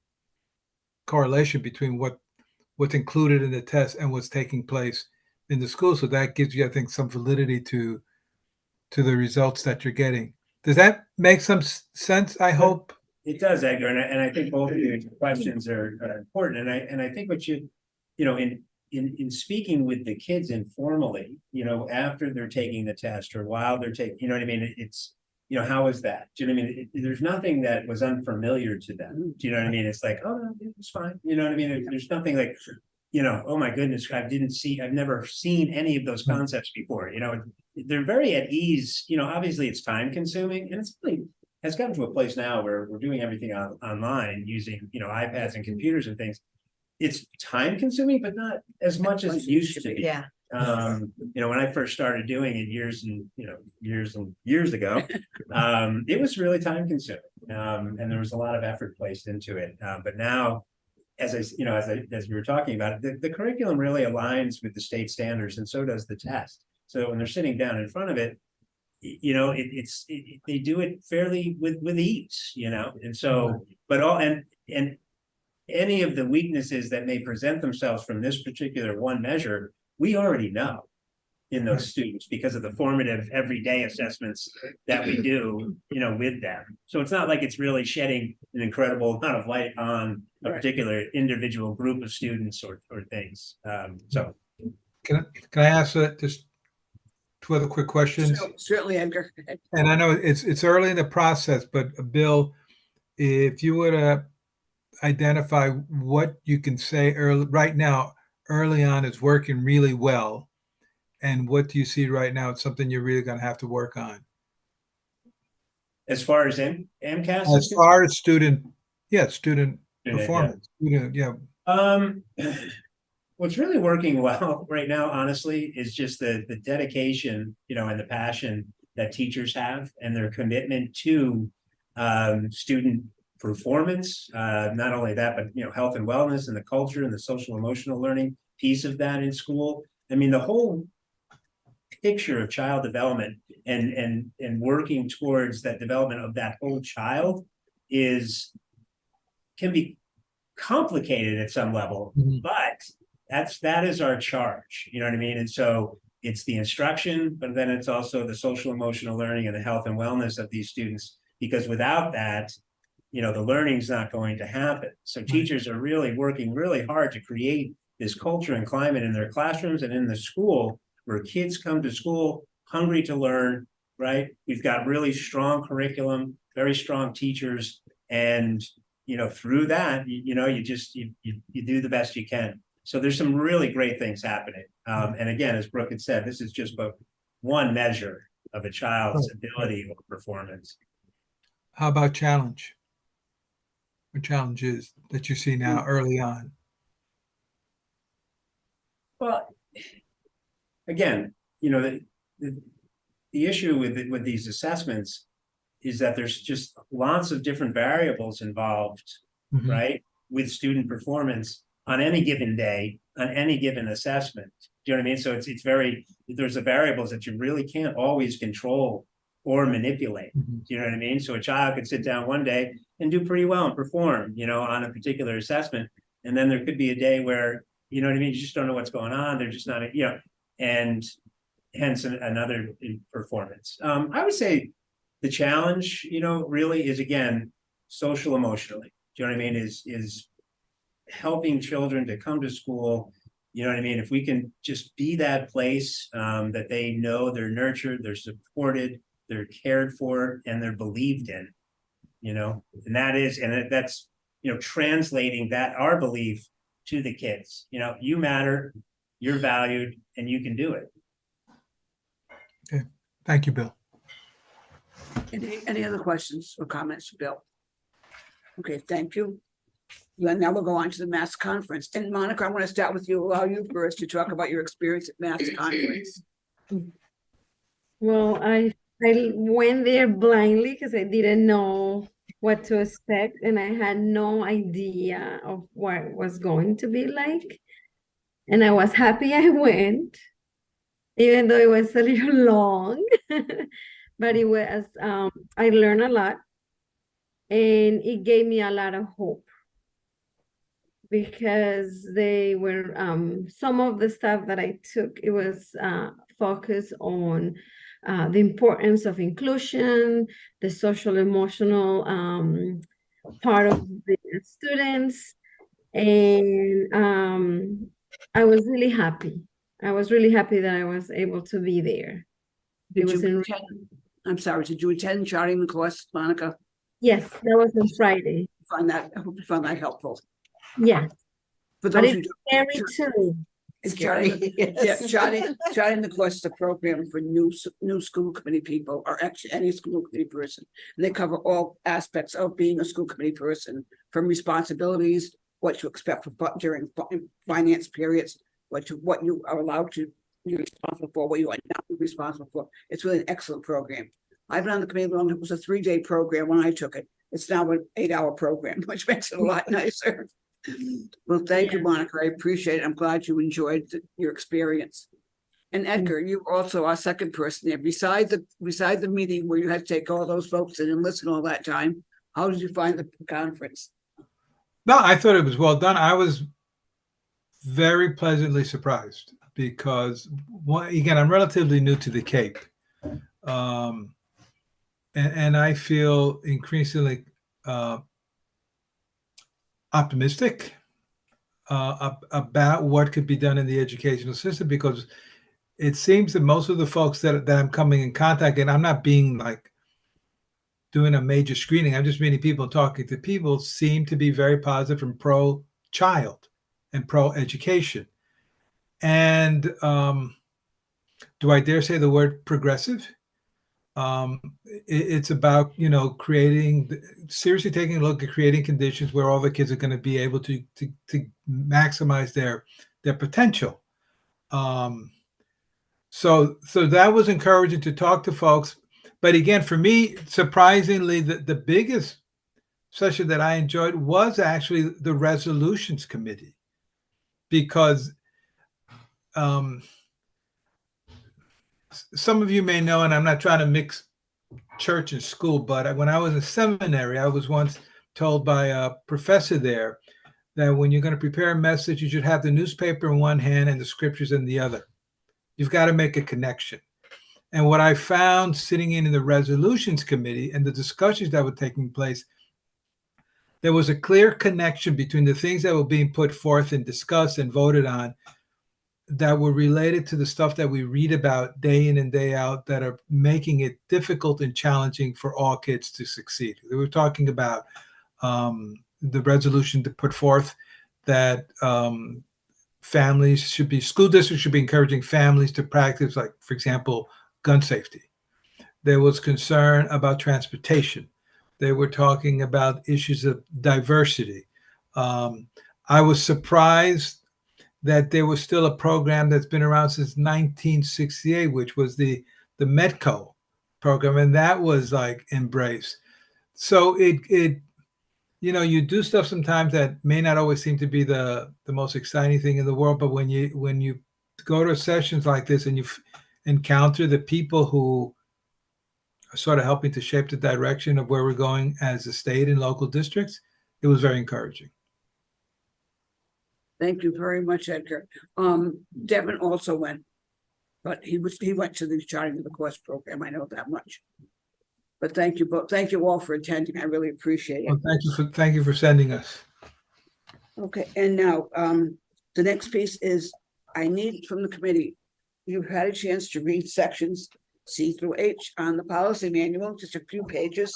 correlation between what's included in the test and what's taking place in the school. So that gives you, I think, some validity to the results that you're getting. Does that make some sense? I hope. It does, Edgar, and I think both of your questions are important. And I think what in speaking with the kids informally, after they're taking the test or while they're taking, you know what I mean? It's, how is that? Do you know what I mean? There's nothing that was unfamiliar to them. Do you know what I mean? It's like, oh, no, it's fine. You know what I mean? There's nothing like, oh my goodness, I've never seen any of those concepts before. They're very at ease. Obviously it's time consuming, and it's really has gotten to a place now where we're doing everything online using, iPads and computers and things. It's time consuming, but not as much as it used to be. Yeah. When I first started doing it years and years ago, it was really time consuming. And there was a lot of effort placed into it. But now, as we were talking about it, the curriculum really aligns with the state standards, and so does the test. So when they're sitting down in front of it, they do it fairly with ease, and so, but and any of the weaknesses that may present themselves from this particular one measure, we already know in those students because of the formative everyday assessments that we do, with them. So it's not like it's really shedding an incredible amount of light on a particular individual group of students or things. So Can I ask just two other quick questions? Certainly, Edgar. And I know it's early in the process, but Bill, if you were to identify what you can say right now, early on is working really well, and what do you see right now? It's something you're really going to have to work on. As far as MCAS is As far as student concerned, yeah. performance, yeah. What's really working well right now, honestly, is just the dedication, and the passion that teachers have and their commitment to student performance. Not only that, but health and wellness and the culture and the social emotional learning piece of that in school. I mean, the whole picture of child development and working towards that development of that whole child can be complicated at some level, Mhm. but that is our charge. You know what I mean? And so it's the instruction, but then it's also the social emotional learning and the health and wellness of these students. Because without that, the learning's not going to happen. So teachers are really working really hard to create this culture and climate in their classrooms and in the school where kids come to school hungry to learn, right? We've got really strong curriculum, very strong teachers, and through that, you do the best you can. So there's some really great things happening. And again, as Brooke had said, this is just but one measure of a child's ability or performance. How about challenge? What challenges that you see now early on? Well, again, the issue with these assessments is that there's just lots of different variables involved, Mhm. right, with student performance on any given day, on any given assessment. Do you know what I mean? So there's the variables that you really can't always control or manipulate. Mhm. Do you know what I mean? So a child could sit down one day and do pretty well and perform, on a particular assessment. And then there could be a day where, you know what I mean? You just don't know what's going on. They're just not, and hence another performance. I would say the challenge, really is, again, social emotionally. Do you know what I mean? Is helping children to come to school. You know what I mean? If we can just be that place that they know they're nurtured, they're supported, they're cared for, and they're believed in, and that's, translating that, our belief, to the kids. You matter, you're valued, and you can do it. Thank you, Bill. Any other questions or comments, Bill? Okay, thank you. Now we'll go on to the Mass Conference. And Monica, I want to start with you, allow you first to talk about your experience at Mass Conference. Well, I went there blindly because I didn't know what to expect and I had no idea of what it was going to be like. And I was happy I went, even though it was a little long. But it was I learned a lot and it gave me a lot of hope because they were some of the stuff that I took, it was focused on the importance of inclusion, the social emotional part of the students, and I was really happy. I was really happy that I was able to be there. It was in, I'm sorry, did you attend charting the course, Monica? yes, that was on Friday. I hope you found that helpful. Yeah, For but those who it's don't. scary too. Charting, yeah, charting the course is a program for new school committee people, or actually any school committee person. And they cover all aspects of being a school committee person, from responsibilities, what to expect during finance periods, what you are allowed to be responsible for, what you are not responsible for. It's really an excellent program. I've been on the committee long. It was a 3-day program when I took it. It's now an 8-hour program, which makes it a lot nicer. Well, thank you, Monica. I appreciate it. I'm glad you enjoyed your experience. And Edgar, you're also our second person there. Besides the meeting where you had to take all those folks in and listen all that time, how did you find the conference? No, I thought it was well done. I was very pleasantly surprised because, again, I'm relatively new to the Cape. And I feel increasingly optimistic about what could be done in the educational system, because it seems that most of the folks that I'm coming in contact, and I'm not being like doing a major screening, I'm just meeting people, talking to people, seem to be very positive and pro-child and pro-education. And do I dare say the word progressive? It's about, seriously taking a look at creating conditions where all the kids are going to be able to maximize their potential. So that was encouraging to talk to folks. But again, for me, surprisingly, the biggest session that I enjoyed was actually the resolutions committee, because some of you may know, and I'm not trying to mix church and school, but when I was in seminary, I was once told by a professor there that when you're going to prepare a message, you should have the newspaper in one hand and the scriptures in the other. You've got to make a connection. And what I found sitting in the resolutions committee and the discussions that were taking place, there was a clear connection between the things that were being put forth and discussed and voted on that were related to the stuff that we read about day in and day out that are making it difficult and challenging for all kids to succeed. We were talking about the resolution to put forth that school districts should be encouraging families to practice, like, for example, gun safety. There was concern about transportation. They were talking about issues of diversity. I was surprised that there was still a program that's been around since 1968, which was the Medco program, and that was like embraced. So you do stuff sometimes that may not always seem to be the most exciting thing in the world, but when you go to sessions like this and you encounter the people who are sort of helping to shape the direction of where we're going as a state and local districts, it was very encouraging. Thank you very much, Edgar. Devin also went, but he went to the Charting of the Course program. I know that much. But thank you both. Thank you all for attending. I really appreciate it. Well, thank you for sending us. Okay, and now the next piece is I need from the committee. You've had a chance to read sections C through H on the policy manual, just a few pages.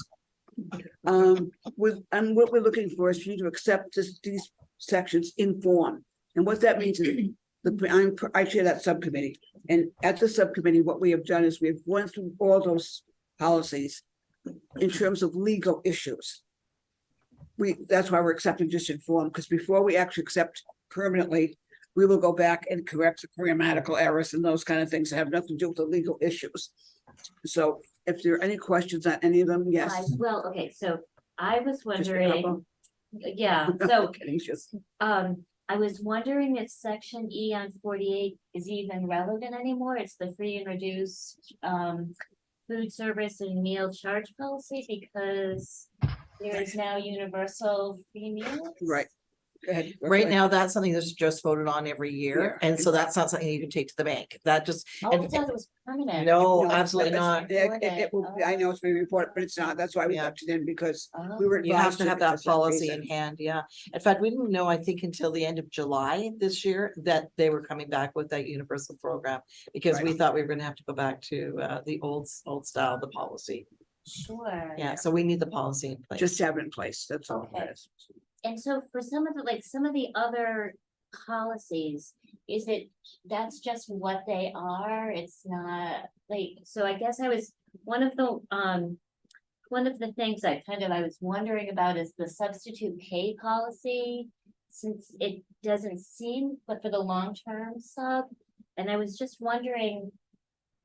And what we're looking for is for you to accept these sections in form. And what that means is I chair that subcommittee. And at the subcommittee, what we have done is we've went through all those policies in terms of legal issues. That's why we're accepting just in form, because before we actually accept permanently, we will go back and correct the grammatical errors and those kind of things that have nothing to do with the legal issues. So if there are any questions on any of them, yes. Well, okay, so I was Just a wondering, couple. yeah, so Okay, just- I was wondering if section E on 48 is even relevant anymore. It's the free and reduced food service and meal charge policy, because there is now universal free meals. Right. Go ahead. Right now, that's something that's just voted on every year, Yeah. and so that's not something you can take to the bank. That just, Oh, I thought it was permanent. no, No, absolutely it's- not. it will, I know it's being reported, but it's not. That's why we Yeah. left it in, because Oh. we were. You have advised to have because that policy reason. in hand, yeah. In fact, we didn't know, I think, until the end of July this year that they were coming back with that universal program, because we Right. thought we were gonna have to go back to the old style, the policy. Sure. Yeah, so we need the policy in place. Just have it in place. That's all Okay. it is. And so for some of the other policies, is it, that's just what they are? It's not like, so I guess one of the things I was wondering about is the substitute pay policy, since it doesn't seem, but for the long-term sub, and I was just wondering,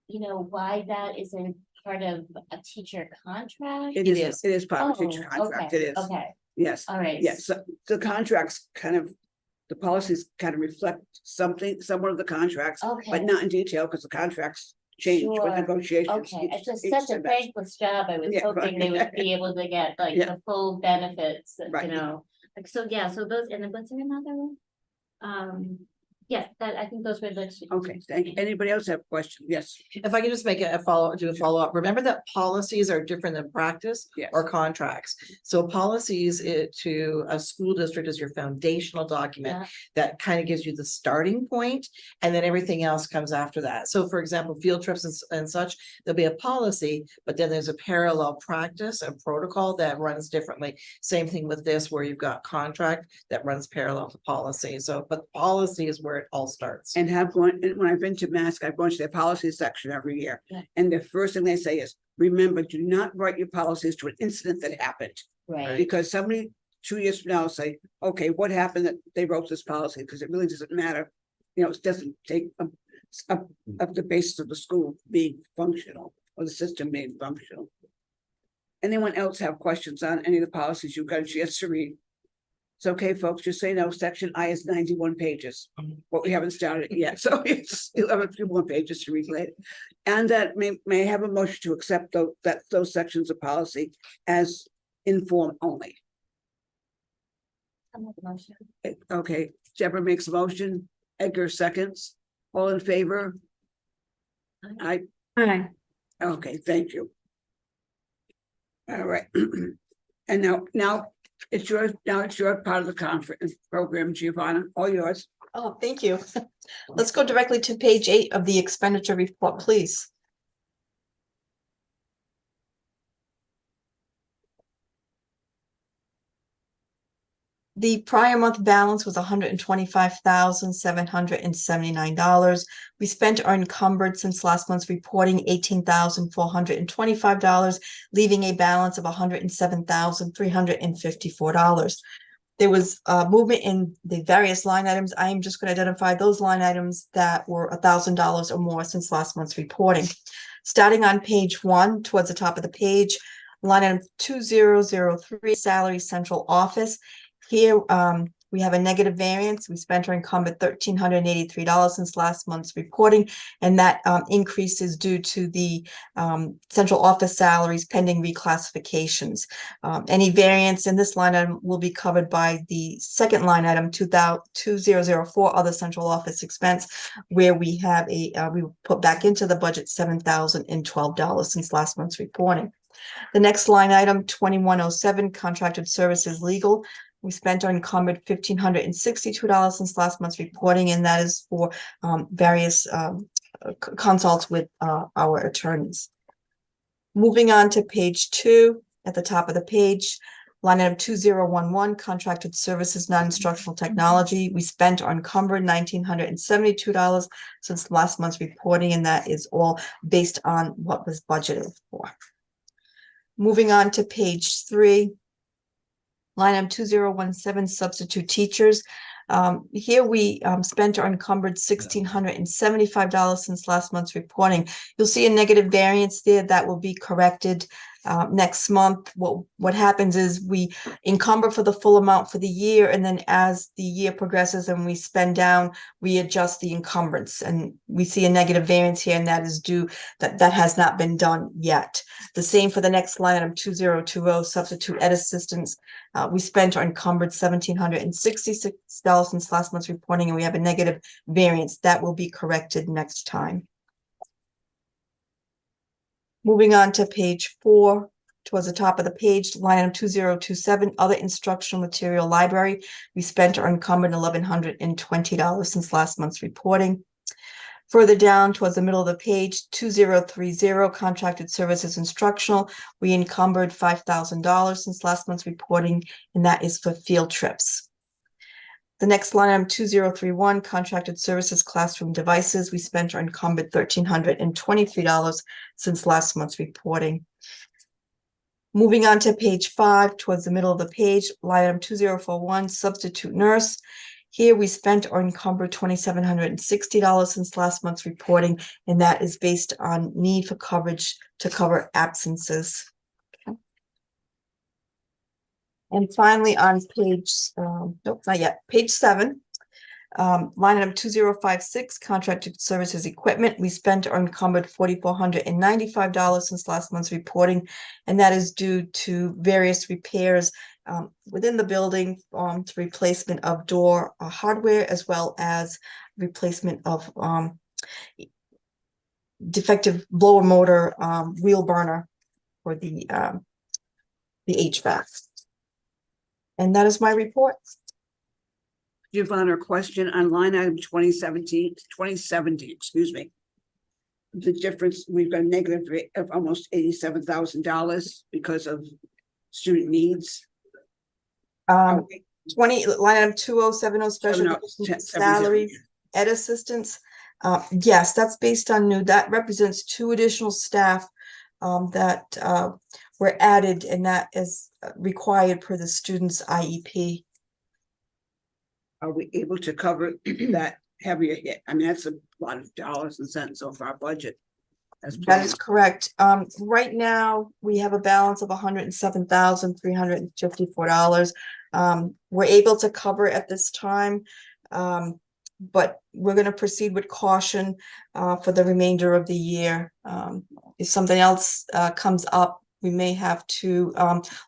why that isn't part of a teacher contract? It is part of the teacher Oh, contract. okay, It is. Okay, Yes. all right. Yes. So the contracts the policies kind of reflect somewhat of the contracts, Okay. but not in detail, because the contracts change with Sure. negotiations. Okay, it's just each such a semester. thankless job. I was Yeah, hoping they would right. be able to get like Yeah. the full benefits, Right. Like, so, yeah, so those, and then was there another one? Yeah, I think those were the two. Okay, thank you. Anybody else have questions? Yes. If I could just make do a follow-up, remember that policies are different than practice Yes. or contracts. So policies to a school district is your foundational document Yeah. that kind of gives you the starting point, and then everything else comes after that. So for example, field trips and such, there'll be a policy, but then there's a parallel practice and protocol that runs differently. Same thing with this, where you've got contract that runs parallel to policy. So, but policy is where it all starts. And when I've been to Mask, I've gone to their policy section every year. Yeah. And the first thing they say is, remember, do not write your policies to an incident that happened. Right. Because somebody 2 years from now will say, okay, what happened that they wrote this policy? Because it really doesn't matter. You know, it doesn't take up the basis of the school being functional or the system being functional. Anyone else have questions on any of the policies you've got a chance to read? It's okay, folks, just so you know, section I is 91 pages, but we haven't started it yet, so you'll have a few more pages to read later. And that may have a motion to accept those sections of policy as inform only. I'll make a motion. Okay, Deborah makes a motion, Edgar seconds, all in favor? I, Aye. okay, thank you. All right, and now it's your part of the conference program, Giovanna, all yours. Oh, thank you. Let's go directly to page 8 of the expenditure report, please. The prior month balance was $125,779. We spent or encumbered since last month's reporting $18,425, leaving a balance of $107,354. There was movement in the various line items. I am just going to identify those line items that were $1,000 or more since last month's reporting. Starting on page 1, towards the top of the page, line item 2003, salary central office. Here, we have a negative variance. We spent or encumbered $1,383 since last month's reporting, and that increase is due to the central office salaries pending reclassifications. Any variance in this line item will be covered by the second line item, 2004, other central office expense, where we have we put back into the budget $7,012 since last month's reporting. The next line item, 2107, contracted services legal. We spent or encumbered $1,562 since last month's reporting, and that is for various consults with our attorneys. Moving on to page 2, at the top of the page, line item 2011, contracted services, non-instructional technology. We spent or encumbered $1,972 since last month's reporting, and that is all based on what was budgeted for. Moving on to page 3. Line item 2017, substitute teachers. Here we spent or encumbered $1,675 since last month's reporting. You'll see a negative variance there that will be corrected next month. What happens is we encumber for the full amount for the year, and then as the year progresses and we spend down, we adjust the encumbrance, and we see a negative variance here, and that is due that has not been done yet. The same for the next line item 2020, substitute ed assistants. We spent or encumbered $1,766 since last month's reporting, and we have a negative variance that will be corrected next time. Moving on to page 4, towards the top of the page, line item 2027, other instructional material library. We spent or encumbered $1,120 since last month's reporting. Further down towards the middle of the page, 2030, contracted services instructional. We encumbered $5,000 since last month's reporting, and that is for field trips. The next line item 2031, contracted services classroom devices. We spent or encumbered $1,323 since last month's reporting. Moving on to page 5, towards the middle of the page, line item 2041, substitute nurse. Here we spent or encumbered $2,760 since last month's reporting, and that is based on need for coverage to cover absences. Okay. And finally, on page, nope, not yet, page 7, line item 2056, contracted services equipment. We spent or encumbered $4,495 since last month's reporting, and that is due to various repairs within the building, to replacement of door hardware, as well as replacement of defective blower motor wheel burner for the HVAC. And that is my report. Giovanna, a question on line item 2070, excuse me. The difference, we've got a negative rate of almost $87,000 because of student needs. 20, line item 2070, special 70, education salaries, ed assistants. Yes, that's based on new. That represents 2 additional staff that were added, and that is required per the student's IEP. Are we able to cover that heavier hit? I mean, that's a lot of dollars and cents over our budget. That's That is correct. Right now, we have a balance of $107,354. We're able to cover it at this time. But we're gonna proceed with caution for the remainder of the year. If something else comes up, we may have to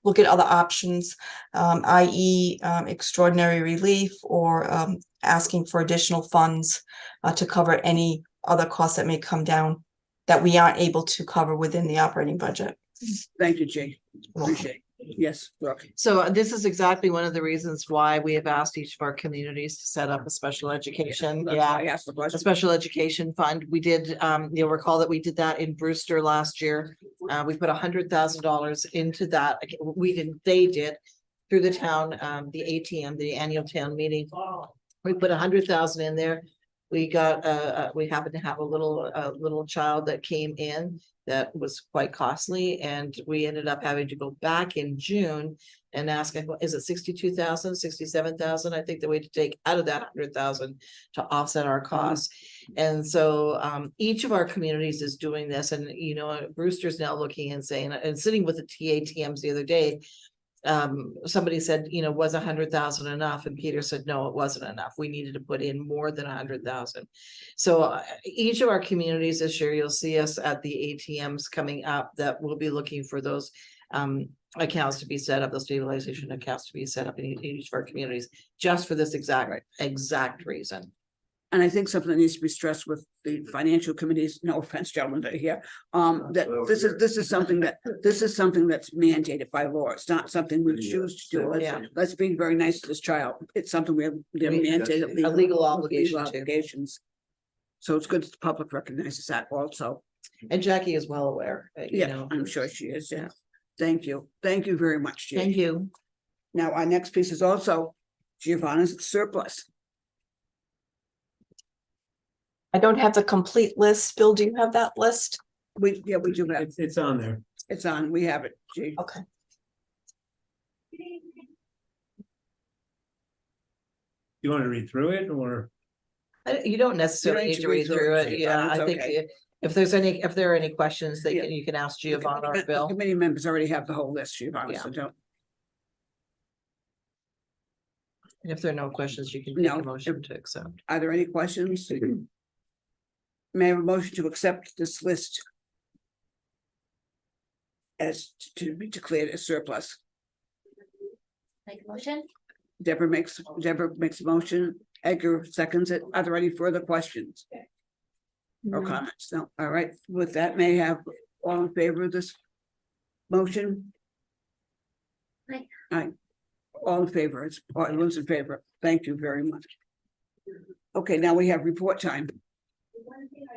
look at other options, i.e. Extraordinary relief or asking for additional funds to cover any other costs that may come down that we aren't able to cover within the operating budget. Thank you, Jay. Appreciate it. Yes, Brooke. So this is exactly one of the reasons why we have asked each of our communities to set up a special education. That's why I asked the A question. special education fund. We did, you'll recall that we did that in Brewster last year. We put $100,000 into that. We didn't, they did through the town, the ATM, the annual town meeting. We put 100,000 in there. We got, we happened to have a little child that came in that was quite costly, and we ended up having to go back in June and ask, is it 62,000, 67,000? I think that we had to take out of that 100,000 to offset our costs. And so each of our communities is doing this, and you know, Brewster's now looking and saying, and sitting with the TATMs the other day, somebody said, you know, was 100,000 enough? And Peter said, no, it wasn't enough. We needed to put in more than 100,000. So each of our communities this year, you'll see us at the ATMs coming up that will be looking for those accounts to be set up, those stabilization accounts to be set up in each of our communities, just for this exact reason. And I think something that needs to be stressed with the financial committees, no offense, gentlemen, that are here, that this is something that's mandated by law. It's not something we choose to do. Yeah. Let's be very nice to this child. It's something they're mandated. A legal obligation too. Obligations. So it's good that the public recognizes that also. And Jackie is well aware, you Yeah, know. I'm sure she is. Yeah. Thank you. Thank you very much, Jay. Thank you. Now, our next piece is also Giovanna's surplus. I don't have the complete list. Bill, do you have that list? We do have, It's on there. it's on, we have it, G. Okay. You want to read through it or? You don't necessarily need to read through it. Yeah, It's I think okay. if there are any questions that Yeah. you can ask Giovanna or The Bill. committee members already have the whole list, Giovanna, Yeah. so don't. And if there are no questions, you can make No. a motion to accept. Are there any questions? May I have a motion to accept this list as to be declared as surplus? Make a motion? Deborah makes a motion, Edgar seconds it. Are there any further questions or No. comments? No, all right, with that, may I have all in favor of this motion? Aye. Aye. All in favor, everyone's in favor. Thank you very much. Okay, now we have report time.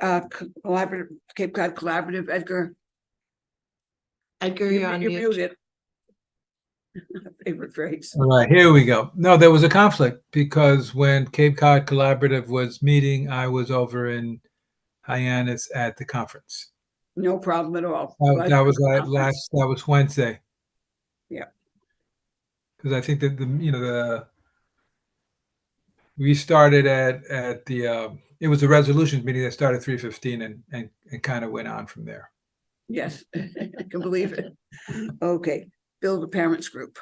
Collaborative, Cape Cod Collaborative, Edgar. Edgar, you're on You're mute. muted. Favorite phrase. All right, here we go. No, there was a conflict because when Cape Cod Collaborative was meeting, I was over in Hyannis at the conference. No problem at all. That was Wednesday. Yeah. Because I think that we started at the it was a resolutions meeting that started 3:15 and kind of went on from there. Yes, I can believe it. Okay, Bill, the parents group.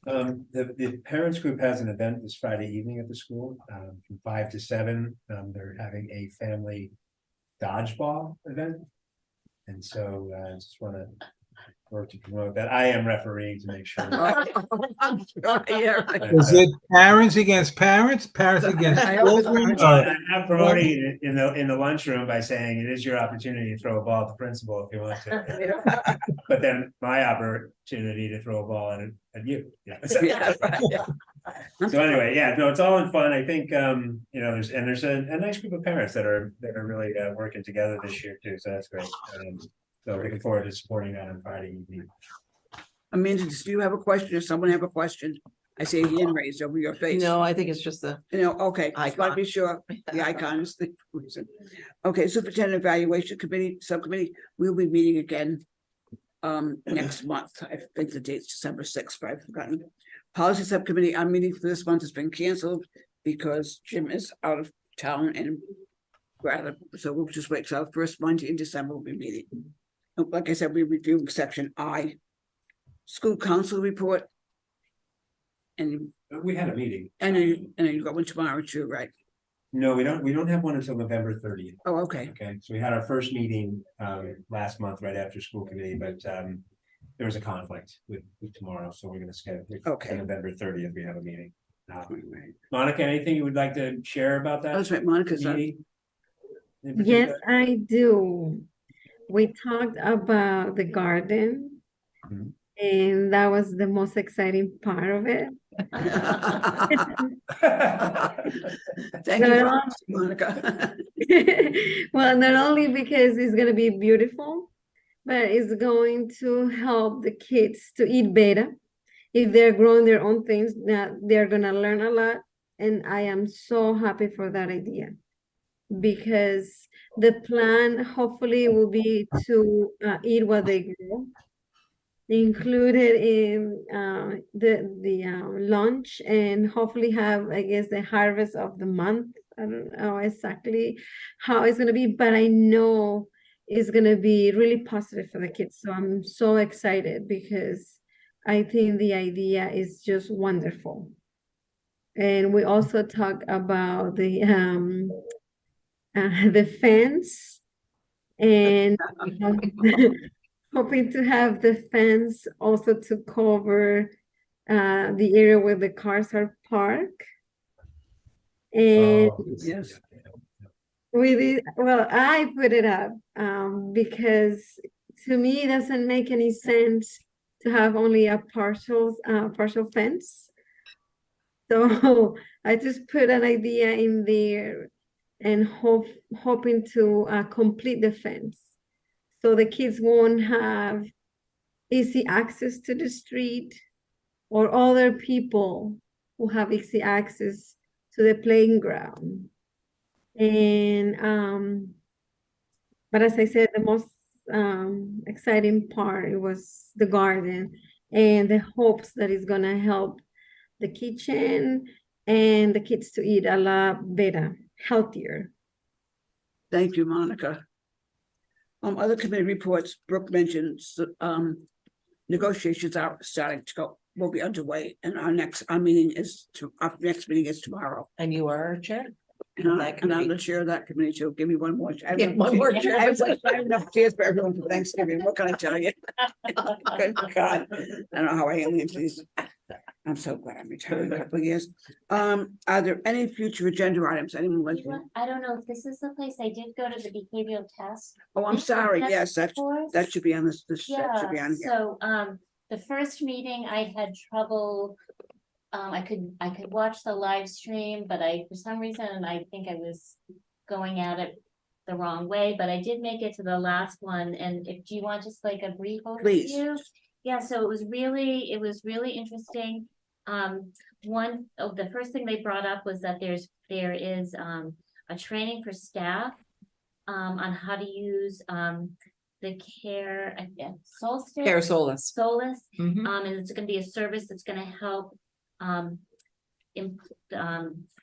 The parents group has an event this Friday evening at the school, from 5 to 7. They're having a family dodgeball event. And so I just want to work to promote that. I am refereeing to make sure. Yeah. Is it parents against parents, parents against I hope it's children? parents. I'm promoting it in the lunchroom by saying it is your opportunity to throw a ball at the principal if you want to. But then my opportunity to throw a ball at you. Yeah. Yeah, right, yeah. So anyway, yeah, no, it's all in fun. I think there's a nice group of parents that are really working together this year too. So that's great. So looking forward to supporting that on Friday evening. Amanda, do you have a question or someone have a question? I see a hand raised over your face. No, I think it's just the Okay, just want to be sure. The icon is the reason. Okay, Superintendent Evaluation Committee, Subcommittee, we'll be meeting again next month. I think the date's December 6th, but I've forgotten. Policy Subcommittee, our meeting for this month has been canceled because Jim is out of town and so we'll just wait till our first Monday in December we'll be meeting. Like I said, we're reviewing section I. School council report. And We had a meeting. you got one tomorrow too, right? No, we don't have one until November 30th. Oh, okay. Okay, so we had our first meeting last month, right after school committee, but there was a conflict with tomorrow, so we're gonna schedule. Okay. November 30th, we have a meeting. Right. Monica, anything you would like to share about that? That's right, Monica's on. meeting? In Yes, particular? I do. We talked about the garden. Mhm. And that was the most exciting part of it. Thank you, No. Monica. Well, not only because it's gonna be beautiful, but it's going to help the kids to eat better. If they're growing their own things, now they're gonna learn a lot. And I am so happy for that idea. Because the plan hopefully will be to eat what they grow. Included in the lunch, and hopefully have, I guess, the harvest of the month. I don't know exactly how it's gonna be, but I know it's gonna be really positive for the kids. So I'm so excited because I think the idea is just wonderful. And we also talk about the fence, and hoping to have the fence also to cover the area where the cars are parked. And Oh, Yes. we did, well, I put it up because to me it doesn't make any sense to have only a partial fence. So I just put an idea in there and hoping to complete the fence. So the kids won't have easy access to the street, or other people who have easy access to the playing ground. And but as I said, the most exciting part, it was the garden and the hopes that it's gonna help the kitchen and the kids to eat a lot better, healthier. Thank you, Monica. Other committee reports, Brooke mentioned, negotiations are starting to go, will be underway, and our next meeting is tomorrow. And you are chair? And Of I- that and I'm committee. the chair of that committee too. Give me one more. I have Yeah, enough one more chairs. chair. I have enough chairs for everyone for Thanksgiving. What can I tell you? Good God, I don't know how I am into these. I'm so glad I'm retired in a couple of years. Are there any future agenda items? Anyone like to? I don't know if this is the place. I did go to the behavioral test. Oh, I'm sorry. task Yes, that force. should be on this, that should be Yeah, on here. so, the first meeting I had trouble. I could watch the live stream, but for some reason, I think I was going at it the wrong way, but I did make it to the last one, and do you want just like a brief Please. overview? Yeah, so it was really interesting. The first thing they brought up was that there is a training for staff on how to use the Solstice. Care Solus. Solus, Mhm. and it's gonna be a service that's gonna help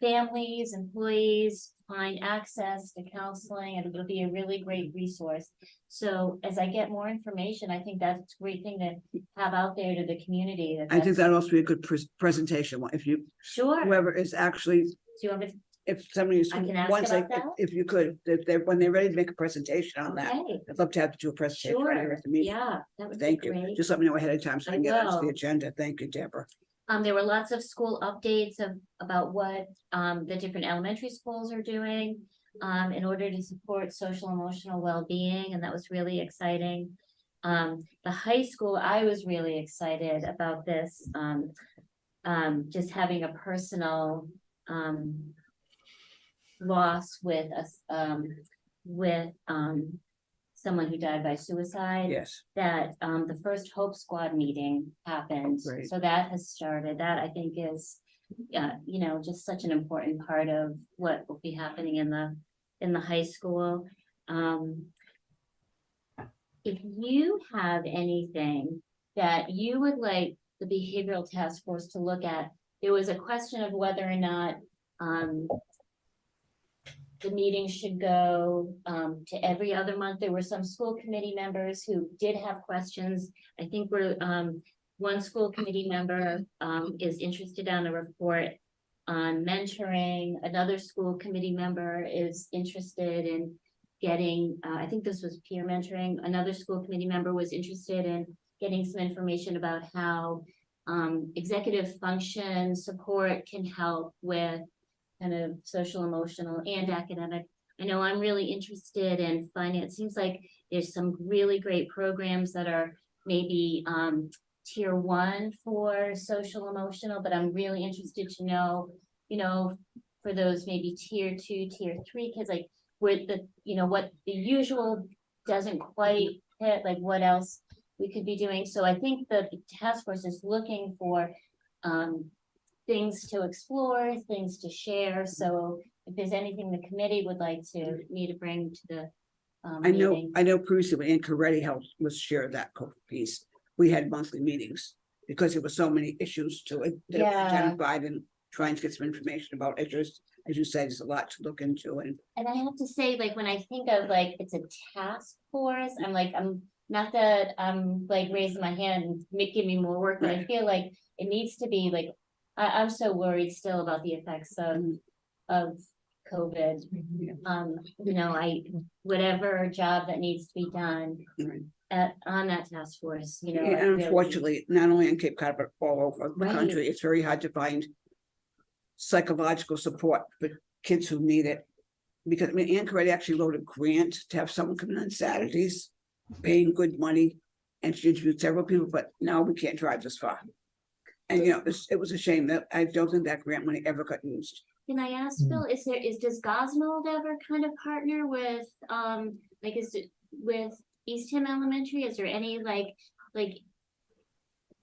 families, employees find access to counseling, and it'll be a really great resource. So as I get more information, I think that's a great thing to have out there to the community. I think that'll also be a good presentation. If you, Sure. whoever is actually, Do you want me to? if somebody is, I can ask once about that? if you could, when they're ready to make a presentation on that, Okay, I'd love to have to do a presentation. right here sure, at the meeting. yeah, that would be Thank you. great. Just let me know ahead of time so I I can get it onto the will. agenda. Thank you, Deborah. There were lots of school updates about what the different elementary schools are doing in order to support social emotional well-being, and that was really exciting. The high school, I was really excited about this, just having a personal loss with us with someone who died by suicide. Yes. That the first Hope Squad meeting happened. Great. So that has started. That I think is just such an important part of what will be happening in the high school. if you have anything that you would like the behavioral task force to look at, there was a question of whether or not, the meeting should go, to every other month. There were some school committee members who did have questions. I think one school committee member, is interested on a report on mentoring. Another school committee member is interested in getting, I think this was peer mentoring. Another school committee member was interested in getting some information about how executive function support can help with kind of social, emotional, and academic. I know I'm really interested in finance. Seems like there's some really great programs that are maybe tier 1 for social, emotional, but I'm really interested to know, for those maybe tier 2, tier 3 kids, like where what the usual doesn't quite hit, like what else we could be doing. So I think the task force is looking for things to explore, things to share. So if there's anything the committee would like me to bring to the meeting. I know previously when Ann Coretti helped was share that piece. We had monthly meetings because there were so many issues to it that were Yeah. identified, and trying to get some information about it. Just, as you said, there's a lot to look into. And I have to say, like, when I think of like it's a task force, I'm not that I'm like raising my hand and give me more work, but I feel like it needs to be like, I'm so worried still about the effects of COVID. Whatever job that needs to be done on that task force, and unfortunately, not only in Cape Cod, but all over the Right. country, it's very hard to find psychological support for kids who need it. Because Ann Coretti actually wrote a grant to have someone come in on Saturdays, paying good money, and she interviewed several people, but now we can't drive this far. And it was a shame that I don't think that grant money ever got used. Can I ask Phil, does Gosnold ever kind of partner with, is it with Eastham Elementary? Is there any like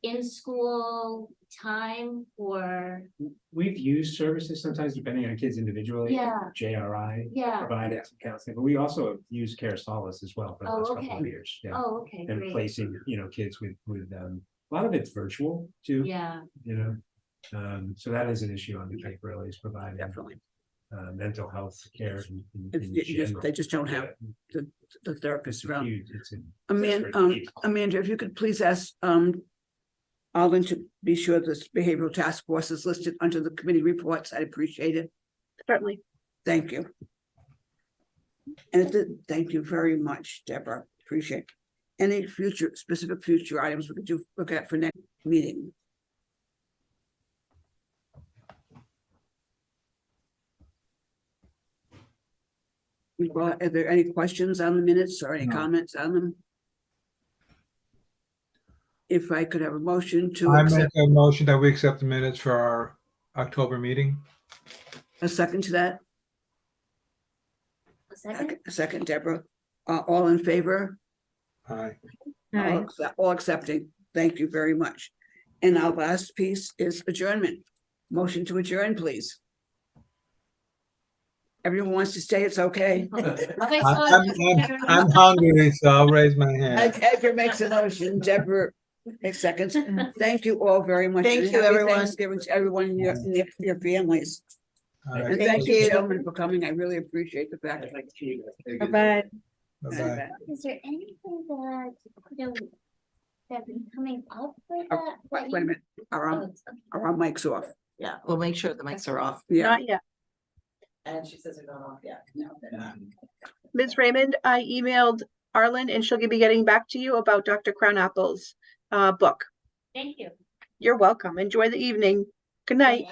in school time for? We've used services sometimes depending on kids individually. Yeah. JRI Yeah. provided some counseling, but we also have used Care Solace as well for the Oh, last couple of okay. years. Yeah. Oh, okay, And great. placing, kids with a lot of it's virtual too. Yeah. So that is an issue on the Cape really, is providing Definitely. mental health care in general. They just don't have the therapists It's around. huge. It's a Amanda, desperate- Amanda, if you could please ask Alden to be sure this behavioral task force is listed under the committee reports. I'd appreciate it. Certainly. Thank you. And thank you very much, Deborah. Appreciate it. Any specific future items we could look at for next meeting? Well, are there any questions on the minutes or any No. comments on them? If I could have a motion to I make accept a motion that we accept the minutes for our October meeting. a second to that, A second? a second, Deborah, all in favor? Aye. All accepting. Thank you very much. And our last piece is adjournment. Motion to adjourn, please. Everyone wants to stay, it's okay. I'm hungry, so I'll raise my hand. Edgar makes a motion, Deborah makes seconds. Thank you all very much. Thank and you, happy everyone. Thanksgiving to everyone in your families. All And right. thank you, you. gentlemen, for coming. I really appreciate the fact. Bye-bye. Bye-bye. Is there anything that's been coming up with that? Wait a minute, our mic's off. Yeah, we'll make sure the mics are off. Yeah. Not yet. And she says they're not off yet. No, they're not. Ms. Raymond, I emailed Arlen and she'll be getting back to you about Dr. Crownapple's book. Thank you. You're welcome. Enjoy the evening. Good night.